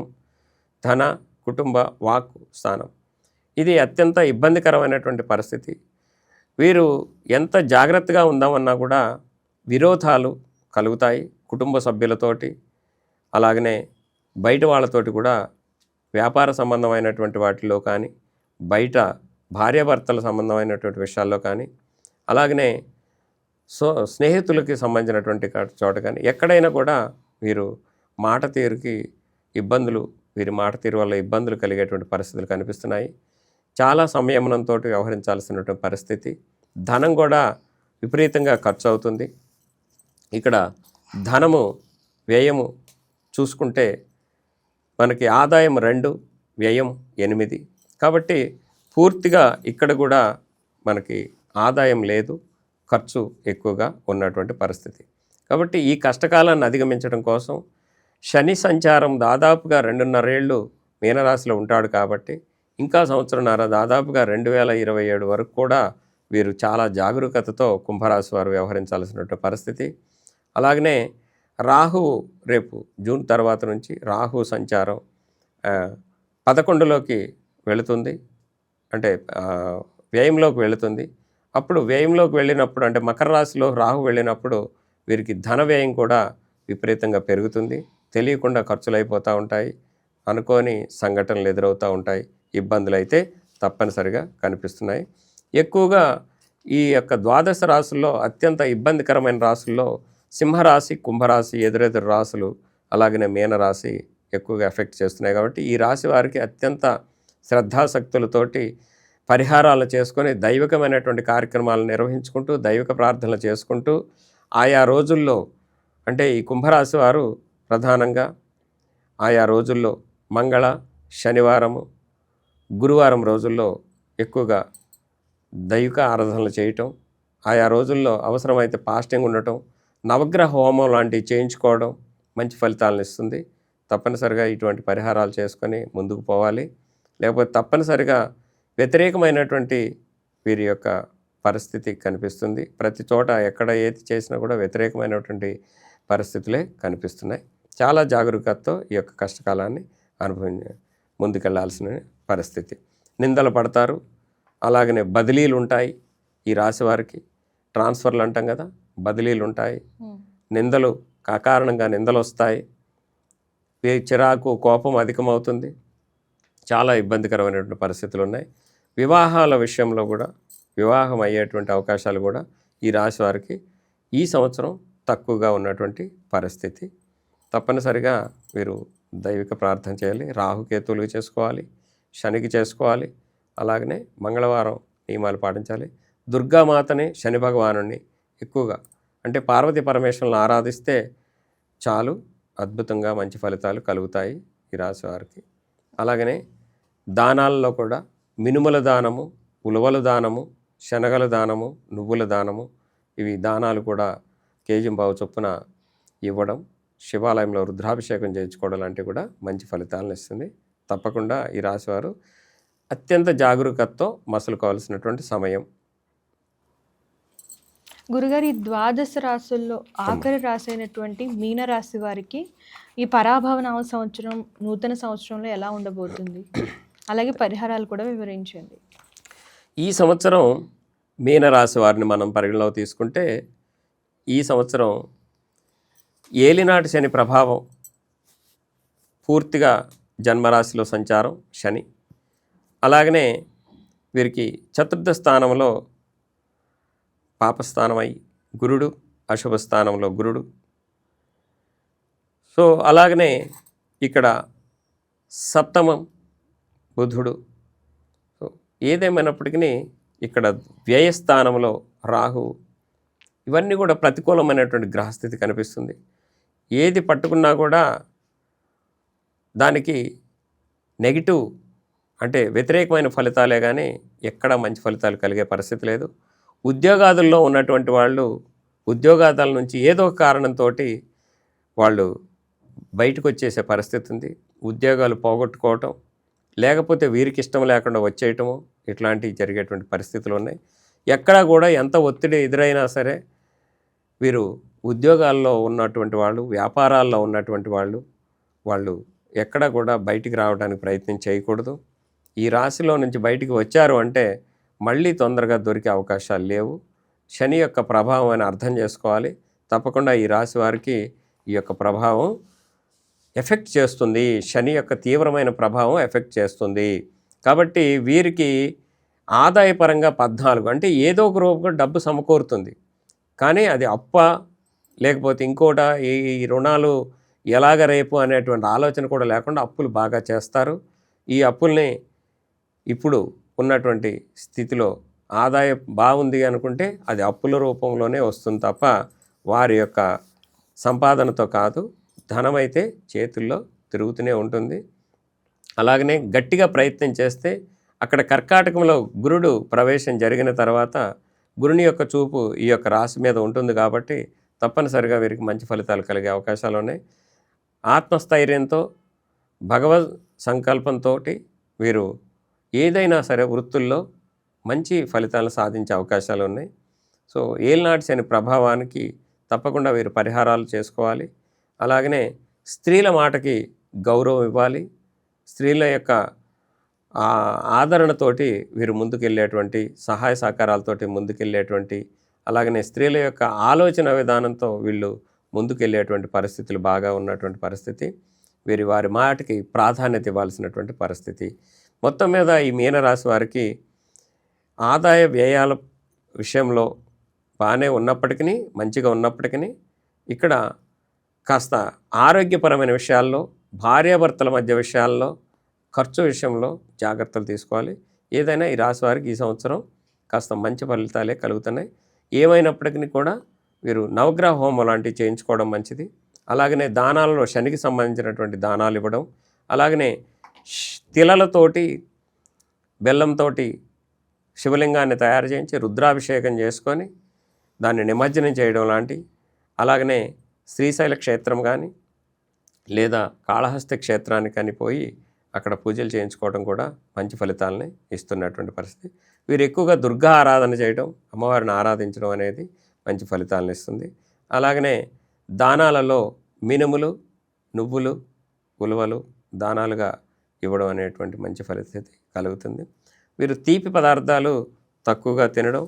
ధన కుటుంబ వాక్కు స్థానం. ఇది అత్యంత ఇబ్బందికరమైనటువంటి పరిస్థితి. వీరు ఎంత జాగ్రత్తగా ఉందామన్నా కూడా విరోధాలు కలుగుతాయి కుటుంబ సభ్యులతోటి, అలాగనే బయట వాళ్ళతోటి కూడా వ్యాపార సంబంధమైనటువంటి వాటిలో కానీ, బయట భార్యాభర్తల సంబంధమైనటువంటి విషయాల్లో కానీ, అలాగనే సో స్నేహితులకి సంబంధించినటువంటి చోట కానీ ఎక్కడైనా కూడా వీరు మాట తీరుకి ఇబ్బందులు, వీరి మాట తీరు వల్ల ఇబ్బందులు కలిగేటువంటి పరిస్థితులు కనిపిస్తున్నాయి. చాలా సంయమనంతో వ్యవహరించాల్సినటువంటి పరిస్థితి. ధనం కూడా విపరీతంగా ఖర్చు అవుతుంది. ఇక్కడ ధనము వ్యయము చూసుకుంటే మనకి ఆదాయం 2, వ్యయం 8. కాబట్టి పూర్తిగా ఇక్కడ కూడా మనకి ఆదాయం లేదు, ఖర్చు ఎక్కువగా ఉన్నటువంటి పరిస్థితి. కాబట్టి ఈ కష్టకాలాన్ని అధిగమించడం కోసం శని సంచారం దాదాపుగా 2.5 ఏళ్ళు మీనరాశిలో ఉంటాడు. కాబట్టి ఇంకా సంవత్సరంన్నర దాదాపుగా 2027 వరకు కూడా వీరు చాలా జాగరూకతతో కుంభరాశి వారు వ్యవహరించాల్సినటువంటి పరిస్థితి. అలాగనే రాహువు రేపు జూన్ తర్వాత నుంచి రాహు సంచారం 11లోకి వెళుతుంది, అంటే వ్యయంలోకి వెళుతుంది. అప్పుడు వ్యయంలోకి వెళ్ళినప్పుడు, అంటే మకర రాశిలో రాహు వెళ్ళినప్పుడు వీరికి ధన వ్యయం కూడా విపరీతంగా పెరుగుతుంది. తెలియకుండా ఖర్చులు అయిపోతూ ఉంటాయి, అనుకోని సంఘటనలు ఎదురవుతూ ఉంటాయి, ఇబ్బందులు అయితే తప్పనిసరిగా కనిపిస్తున్నాయి. ఎక్కువగా ఈ యొక్క ద్వాదశ రాశుల్లో అత్యంత ఇబ్బందికరమైన రాశుల్లో సింహరాశి, కుంభరాశి ఎదురెదురు రాశులు, అలాగనే మీనరాశి ఎక్కువగా ఎఫెక్ట్ చేస్తున్నాయి. కాబట్టి ఈ రాశి వారికి అత్యంత శ్రద్ధాశక్తులతోటి పరిహారాలు చేసుకొని దైవికమైనటువంటి కార్యక్రమాలను నిర్వహించుకుంటూ దైవిక ప్రార్థనలు చేసుకుంటూ ఆయా రోజుల్లో, అంటే ఈ కుంభరాశి వారు ప్రధానంగా ఆయా రోజుల్లో మంగళ, శనివారము, గురువారం రోజుల్లో ఎక్కువగా దైవిక ఆరాధనలు చేయటం, ఆయా రోజుల్లో అవసరమైతే ఫాస్టింగ్ ఉండటం, నవగ్రహ హోమం లాంటివి చేయించుకోవడం మంచి ఫలితాలను ఇస్తుంది. తప్పనిసరిగా ఇటువంటి పరిహారాలు చేసుకొని ముందుకు పోవాలి. లేకపోతే తప్పనిసరిగా వ్యతిరేకమైనటువంటి వీరి యొక్క పరిస్థితి కనిపిస్తుంది. ప్రతి చోట ఎక్కడ ఏది చేసినా కూడా వ్యతిరేకమైనటువంటి పరిస్థితులే కనిపిస్తున్నాయి. చాలా జాగరూకతతో ఈ యొక్క కష్టకాలాన్ని ముందుకెళ్లాల్సిన పరిస్థితి. నిందలు పడతారు, అలాగనే బదిలీలు ఉంటాయి. ఈ రాశి వారికి ట్రాన్స్ఫర్లు అంటాం కదా, బదిలీలు ఉంటాయి. నిందలు అకారణంగా నిందలు వస్తాయి. చిరాకు, కోపం అధికమవుతుంది. చాలా ఇబ్బందికరమైనటువంటి పరిస్థితులు ఉన్నాయి. వివాహాల విషయంలో కూడా వివాహం అయ్యేటువంటి అవకాశాలు కూడా ఈ రాశి వారికి ఈ సంవత్సరం తక్కువగా ఉన్నటువంటి పరిస్థితి. తప్పనిసరిగా వీరు దైవిక ప్రార్థన చేయాలి. రాహుకేతువులకు చేసుకోవాలి, శనికి చేసుకోవాలి, అలాగనే మంగళవారం నియమాలు పాటించాలి. దుర్గామాతని, శని భగవానుని ఎక్కువగా, అంటే పార్వతీ పరమేశ్వరులను ఆరాధిస్తే చాలు, అద్భుతంగా మంచి ఫలితాలు కలుగుతాయి ఈ రాశి వారికి. అలాగనే దానాల్లో కూడా మినుముల దానము, ఉలవల దానము, శనగల దానము, నువ్వుల దానము, ఇవి దానాలు కూడా కేజీంబావు చొప్పున ఇవ్వడం, శివాలయంలో రుద్రాభిషేకం చేయించుకోవడం లాంటివి కూడా మంచి ఫలితాలను ఇస్తుంది. తప్పకుండా ఈ రాశివారు అత్యంత జాగరూకతతో మసులుకోవాల్సినటువంటి సమయం. గురుగారి ద్వాదశ రాశుల్లో ఆఖరి రాశి అయినటువంటి మీనరాశి వారికి ఈ పరాభవనామ సంవత్సరం, నూతన సంవత్సరంలో ఎలా ఉండబోతుంది? అలాగే పరిహారాలు కూడా వివరించండి. ఈ సంవత్సరం మీనరాశి వారిని మనం పరిగణలోకి తీసుకుంటే, ఈ సంవత్సరం ఏలినాటి శని ప్రభావం పూర్తిగా జన్మరాశిలో సంచారం శని. అలాగనే వీరికి చతుర్థ స్థానంలో పాపస్థానమై గురుడు, అశుభ స్థానంలో గురుడు. సో అలాగనే ఇక్కడ సప్తమం బుధుడు. సో ఏదేమైనప్పటికీ ఇక్కడ వ్యయస్థానంలో రాహు, ఇవన్నీ కూడా ప్రతికూలమైనటువంటి గ్రహస్థితి కనిపిస్తుంది. ఏది పట్టుకున్నా కూడా దానికి నెగిటివ్, అంటే వ్యతిరేకమైన ఫలితాలే కానీ ఎక్కడ మంచి ఫలితాలు కలిగే పరిస్థితి లేదు. ఉద్యోగాదుల్లో ఉన్నటువంటి వాళ్ళు ఉద్యోగాదాల నుంచి ఏదో ఒక కారణంతో వాళ్ళు బయటకు వచ్చేసే పరిస్థితి ఉంది. ఉద్యోగాలు పోగొట్టుకోవటం, లేకపోతే వీరికి ఇష్టం లేకుండా వచ్చేయటము, ఇట్లాంటివి జరిగేటువంటి పరిస్థితులు ఉన్నాయి. ఎక్కడా కూడా ఎంత ఒత్తిడి ఎదురైనా సరే వీరు ఉద్యోగాల్లో ఉన్నటువంటి వాళ్ళు, వ్యాపారాల్లో ఉన్నటువంటి వాళ్ళు ఎక్కడ కూడా బయటికి రావడానికి ప్రయత్నం చేయకూడదు. ఈ రాశిలో నుంచి బయటికి వచ్చారు అంటే మళ్ళీ తొందరగా దొరికే అవకాశాలు లేవు. శని యొక్క ప్రభావం అని అర్థం చేసుకోవాలి. తప్పకుండా ఈ రాశి వారికి ఈ యొక్క ప్రభావం ఎఫెక్ట్ చేస్తుంది. శని యొక్క తీవ్రమైన ప్రభావం ఎఫెక్ట్ చేస్తుంది. కాబట్టి వీరికి ఆదాయపరంగా 14, అంటే ఏదో ఒక రూపంలో డబ్బు సమకూరుతుంది. కానీ అది అప్ప లేకపోతే ఇంకోట ఈ రుణాలు ఎలాగ రేపు అనేటువంటి ఆలోచన కూడా లేకుండా అప్పులు బాగా చేస్తారు. ఈ అప్పుల్ని ఇప్పుడు ఉన్నటువంటి స్థితిలో ఆదాయం బాగుంది అనుకుంటే అది అప్పుల రూపంలోనే వస్తుంది తప్ప వారి యొక్క సంపాదనతో కాదు. ధనమైతే చేతుల్లో తిరుగుతూనే ఉంటుంది. అలాగనే గట్టిగా ప్రయత్నం చేస్తే అక్కడ కర్కాటకంలో గురుడు ప్రవేశం జరిగిన తర్వాత గురుని యొక్క చూపు ఈ యొక్క రాశి మీద ఉంటుంది కాబట్టి తప్పనిసరిగా వీరికి మంచి ఫలితాలు కలిగే అవకాశాలు ఉన్నాయి. ఆత్మస్థైర్యంతో భగవద్ సంకల్పంతో వీరు ఏదైనా సరే వృత్తుల్లో మంచి ఫలితాలను సాధించే అవకాశాలు ఉన్నాయి. సో ఏలినాటి శని ప్రభావానికి తప్పకుండా వీరు పరిహారాలు చేసుకోవాలి. అలాగనే స్త్రీల మాటకి గౌరవం ఇవ్వాలి. స్త్రీల యొక్క ఆదరణతోటి వీరు ముందుకెళ్ళేటువంటి సహాయ సహకారాలతోటి ముందుకెళ్ళేటువంటి అలాగనే స్త్రీల యొక్క ఆలోచన విధానంతో వీళ్ళు ముందుకెళ్ళేటువంటి పరిస్థితులు బాగా ఉన్నటువంటి పరిస్థితి. వారి మాటకి ప్రాధాన్యత ఇవ్వాల్సినటువంటి పరిస్థితి. మొత్తం మీద ఈ మీనరాశి వారికి ఆదాయ వ్యయాల విషయంలో బాగానే ఉన్నప్పటికీ మంచిగా ఉన్నప్పటికీ ఇక్కడ కాస్త ఆరోగ్యపరమైన విషయాల్లో భార్యాభర్తల మధ్య విషయాల్లో ఖర్చు విషయంలో జాగ్రత్తలు తీసుకోవాలి. ఏదైనా ఈ రాశి వారికి ఈ సంవత్సరం కాస్త మంచి ఫలితాలే కలుగుతున్నాయి. ఏమైనప్పటికీ కూడా వీరు నవగ్రహ హోమం లాంటివి చేయించుకోవడం మంచిది. అలాగనే దానాలలో శనికి సంబంధించినటువంటి దానాలు ఇవ్వడం, అలాగనే తిలలతోటి బెల్లంతో శివలింగాన్ని తయారు చేయించి రుద్రాభిషేకం చేసుకొని దాన్ని నిమజ్జనం చేయడం లాంటి, అలాగనే శ్రీశైల క్షేత్రం కానీ లేదా కాళహస్తి క్షేత్రానికి కానీ పోయి అక్కడ పూజలు చేయించుకోవడం కూడా మంచి ఫలితాలని ఇస్తున్నటువంటి పరిస్థితి. వీరు ఎక్కువగా దుర్గా ఆరాధన చేయడం, అమ్మవారిని ఆరాధించడం అనేది మంచి ఫలితాలను ఇస్తుంది. అలాగనే దానాలలో మినుములు, నువ్వులు, ఉలువలు దానాలుగా ఇవ్వడం అనేటువంటి మంచి ఫలితం కలుగుతుంది. వీరు తీపి పదార్థాలు తక్కువగా తినడం,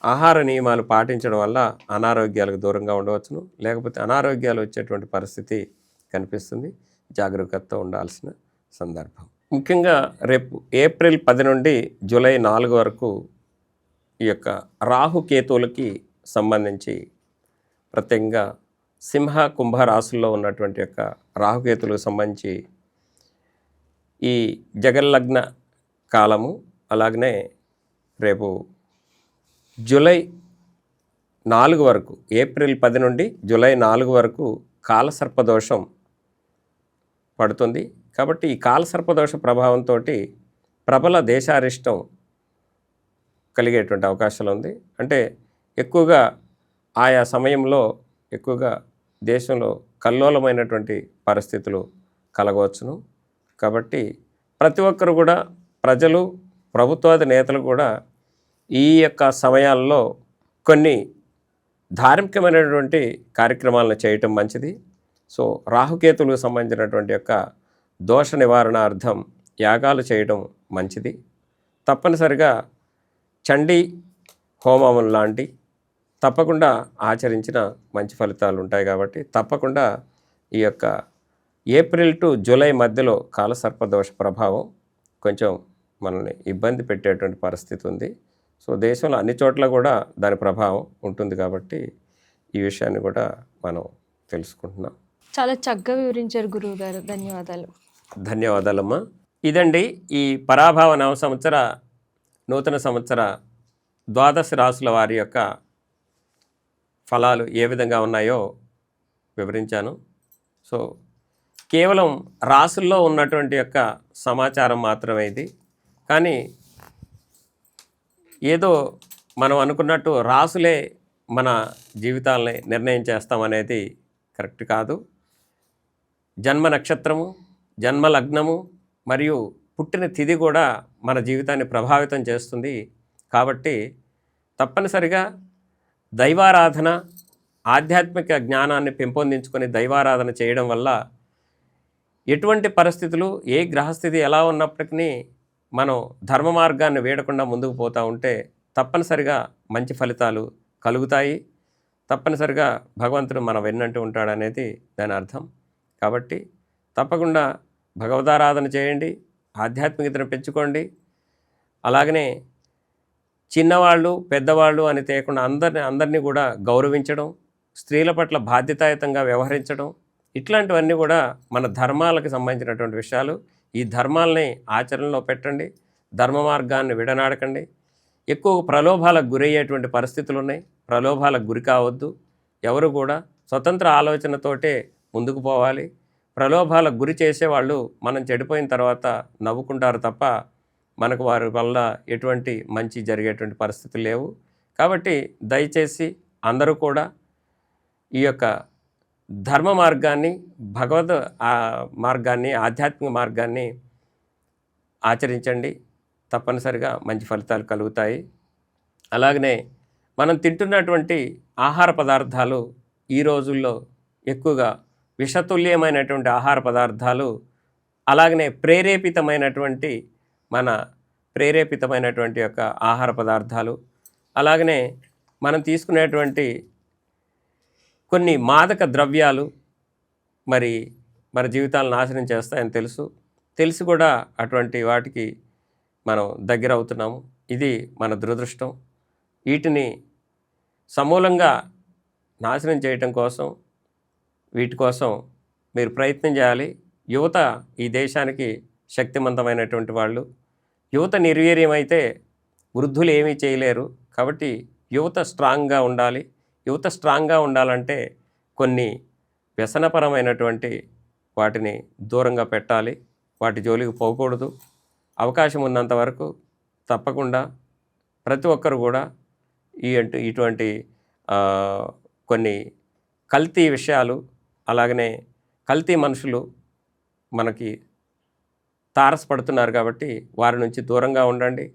ఆహార నియమాలు పాటించడం వల్ల అనారోగ్యాలకు దూరంగా ఉండవచ్చును. లేకపోతే అనారోగ్యాలు వచ్చేటువంటి పరిస్థితి కనిపిస్తుంది. జాగరూకతతో ఉండాల్సిన సందర్భం. ముఖ్యంగా రేపు ఏప్రిల్ 10 నుండి జూలై 4 వరకు ఈ యొక్క రాహుకేతువులకి సంబంధించి ప్రత్యేకంగా సింహ కుంభ రాశుల్లో ఉన్నటువంటి యొక్క రాహుకేతువులకు సంబంధించి ఈ జగల్లగ్న కాలము, అలాగనే రేపు జూలై 4 వరకు, ఏప్రిల్ 10 నుండి జూలై 4 వరకు కాలసర్పదోషం పడుతుంది. కాబట్టి ఈ కాలసర్పదోష ప్రభావంతో ప్రబల దేశారిష్టం కలిగేటువంటి అవకాశాలు ఉంది. అంటే ఎక్కువగా ఆయా సమయంలో ఎక్కువగా దేశంలో కల్లోలమైనటువంటి పరిస్థితులు కలగవచ్చును. కాబట్టి ప్రతి ఒక్కరు కూడా, ప్రజలు, ప్రభుత్వాది నేతలు కూడా ఈ యొక్క సమయాల్లో కొన్ని ధార్మికమైనటువంటి కార్యక్రమాలను చేయటం మంచిది. సో రాహుకేతులకు సంబంధించినటువంటి యొక్క దోష నివారణార్థం యాగాలు చేయడం మంచిది. తప్పనిసరిగా చండీ హోమం లాంటి తప్పకుండా ఆచరించిన మంచి ఫలితాలు ఉంటాయి. కాబట్టి తప్పకుండా ఈ యొక్క ఏప్రిల్ టు జూలై మధ్యలో కాలసర్పదోష ప్రభావం కొంచెం మనల్ని ఇబ్బంది పెట్టేటువంటి పరిస్థితి ఉంది. సో దేశంలో అన్ని చోట్ల కూడా దాని ప్రభావం ఉంటుంది. కాబట్టి ఈ విషయాన్ని కూడా మనం తెలుసుకుంటున్నాం. చాలా చక్కగా వివరించారు గురువు గారు. ధన్యవాదాలు. ధన్యవాదాలమ్మా. ఇదండి ఈ పరాభవ నవ సంవత్సర నూతన సంవత్సర ద్వాదశ రాశుల వారి యొక్క ఫలాలు ఏ విధంగా ఉన్నాయో వివరించాను. సో కేవలం రాశుల్లో ఉన్నటువంటి యొక్క సమాచారం మాత్రమే ఇది. కానీ ఏదో మనం అనుకున్నట్టు రాసులే మన జీవితాలని నిర్ణయం చేస్తామనేది కరెక్ట్ కాదు. జన్మ నక్షత్రము, జన్మ లగ్నము మరియు పుట్టిన తిథి కూడా మన జీవితాన్ని ప్రభావితం చేస్తుంది. కాబట్టి తప్పనిసరిగా దైవారాధన, ఆధ్యాత్మిక జ్ఞానాన్ని పెంపొందించుకొని దైవారాధన చేయడం వల్ల ఎటువంటి పరిస్థితులు, ఏ గ్రహస్థితి ఎలా ఉన్నప్పటికీ మనం ధర్మ మార్గాన్ని వీడకుండా ముందుకు పోతూ ఉంటే తప్పనిసరిగా మంచి ఫలితాలు కలుగుతాయి. తప్పనిసరిగా భగవంతుడు మన వెన్నంటూ ఉంటాడనేది దాని అర్థం. కాబట్టి తప్పకుండా భగవదారాధన చేయండి, ఆధ్యాత్మికతను పెంచుకోండి. అలాగనే చిన్నవాళ్ళు పెద్దవాళ్ళు అని తేకుండా అందరినీ కూడా గౌరవించడం, స్త్రీల పట్ల బాధ్యతాయుతంగా వ్యవహరించడం, ఇట్లాంటివన్నీ కూడా మన ధర్మాలకు సంబంధించినటువంటి విషయాలు. ఈ ధర్మాలని ఆచరణలో పెట్టండి, ధర్మ మార్గాన్ని విడనాడకండి. ఎక్కువ ప్రలోభాలకు గురయ్యేటువంటి పరిస్థితులు ఉన్నాయి. ప్రలోభాలకు గురి కావద్దు. ఎవరు కూడా స్వతంత్ర ఆలోచనతోటే ముందుకు పోవాలి. ప్రలోభాలకు గురి చేసేవాళ్ళు మనం చెడిపోయిన తర్వాత నవ్వుకుంటారు తప్ప మనకు వారి వల్ల ఎటువంటి మంచి జరిగేటువంటి పరిస్థితులు లేవు. కాబట్టి దయచేసి అందరూ కూడా ఈ యొక్క ధర్మ మార్గాన్ని, భగవద్ మార్గాన్ని, ఆధ్యాత్మిక మార్గాన్ని ఆచరించండి. తప్పనిసరిగా మంచి ఫలితాలు కలుగుతాయి. అలాగనే మనం తింటున్నటువంటి ఆహార పదార్థాలు ఈ రోజుల్లో ఎక్కువగా విషతుల్యమైనటువంటి ఆహార పదార్థాలు, అలాగనే ప్రేరేపితమైనటువంటి యొక్క ఆహార పదార్థాలు, అలాగనే మనం తీసుకునేటువంటి కొన్ని మాదక ద్రవ్యాలు మరి మన జీవితాలను నాశనం చేస్తాయని తెలిసి కూడా అటువంటి వాటికి మనం దగ్గర అవుతున్నాము. ఇది మన దురదృష్టం. వీటిని సమూలంగా నాశనం చేయటం కోసం, వీటి కోసం మీరు ప్రయత్నం చేయాలి. యువత ఈ దేశానికి శక్తివంతమైనటువంటి వాళ్ళు. యువత నిర్వీర్యమైతే వృద్ధులు ఏమీ చేయలేరు. కాబట్టి యువత స్ట్రాంగ్గా ఉండాలి. యువత స్ట్రాంగ్గా ఉండాలంటే కొన్ని వ్యసనపరమైనటువంటి వాటిని దూరంగా పెట్టాలి. వాటి జోలికి పోకూడదు. అవకాశం ఉన్నంత వరకు తప్పకుండా ప్రతి ఒక్కరు కూడా ఇటువంటి కొన్ని కల్తీ విషయాలు, అలాగనే కల్తీ మనుషులు మనకి తారసపడుతున్నారు. కాబట్టి వారి నుంచి దూరంగా ఉండండి.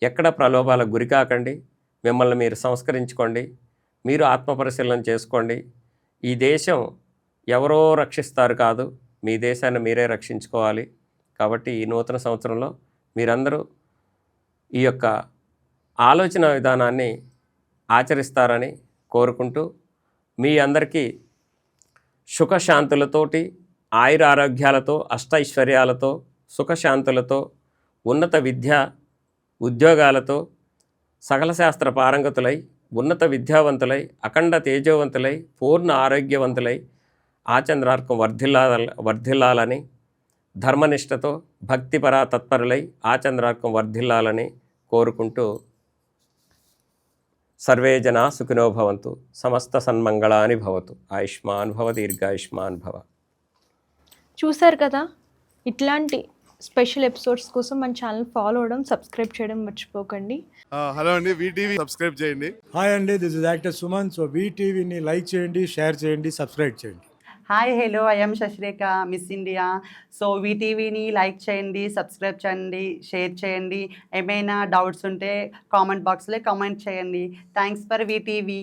ఎక్కడ ప్రలోభాలకు గురి కాకండి. మిమ్మల్ని మీరు సంస్కరించుకోండి. మీరు ఆత్మపరిశీలన చేసుకోండి. ఈ దేశం ఎవరో రక్షిస్తారు కాదు, మీ దేశాన్ని మీరే రక్షించుకోవాలి. కాబట్టి ఈ నూతన సంవత్సరంలో మీరందరూ ఈ యొక్క ఆలోచన విధానాన్ని ఆచరిస్తారని కోరుకుంటూ, మీ అందరికీ సుఖశాంతులతోటి, ఆయుర ఆరోగ్యాలతో, అష్టైశ్వర్యాలతో, సుఖశాంతులతో, ఉన్నత విద్య ఉద్యోగాలతో, సకల శాస్త్ర పారంగతులై, ఉన్నత విద్యావంతులై, అఖండ తేజోవంతులై, పూర్ణ ఆరోగ్యవంతులై, ఆచంద్రార్కం వర్ధిల్లాలని, ధర్మనిష్టతో భక్తిపరా తత్పరులై ఆచంద్రార్కం వర్ధిల్లాలని కోరుకుంటూ, సర్వే జనా సుఖినో భవంతు, సమస్త సన్మంగళాని భవతు, ఆయుష్మాన్ భవ, దీర్ఘాయుష్మాన్ భవ. చూశారు కదా, ఇట్లాంటి స్పెషల్ ఎపిసోడ్స్ కోసం మన ఛానల్ ఫాలో అవడం, సబ్స్క్రైబ్ చేయడం మర్చిపోకండి. హలో అండి, వీటీవీ సబ్స్క్రైబ్ చేయండి. హాయ్ అండి, this is actor Suman. So వీటీవీని లైక్ చేయండి, షేర్ చేయండి, సబ్స్క్రైబ్ చేయండి. Hi hello, I'm Shashirekha, Miss India. So వీటీవీని లైక్ చేయండి, సబ్స్క్రైబ్ చేయండి, షేర్ చేయండి. ఏమైనా డౌట్స్ ఉంటే కామెంట్ బాక్స్లో కామెంట్ చేయండి. Thanks for VTV.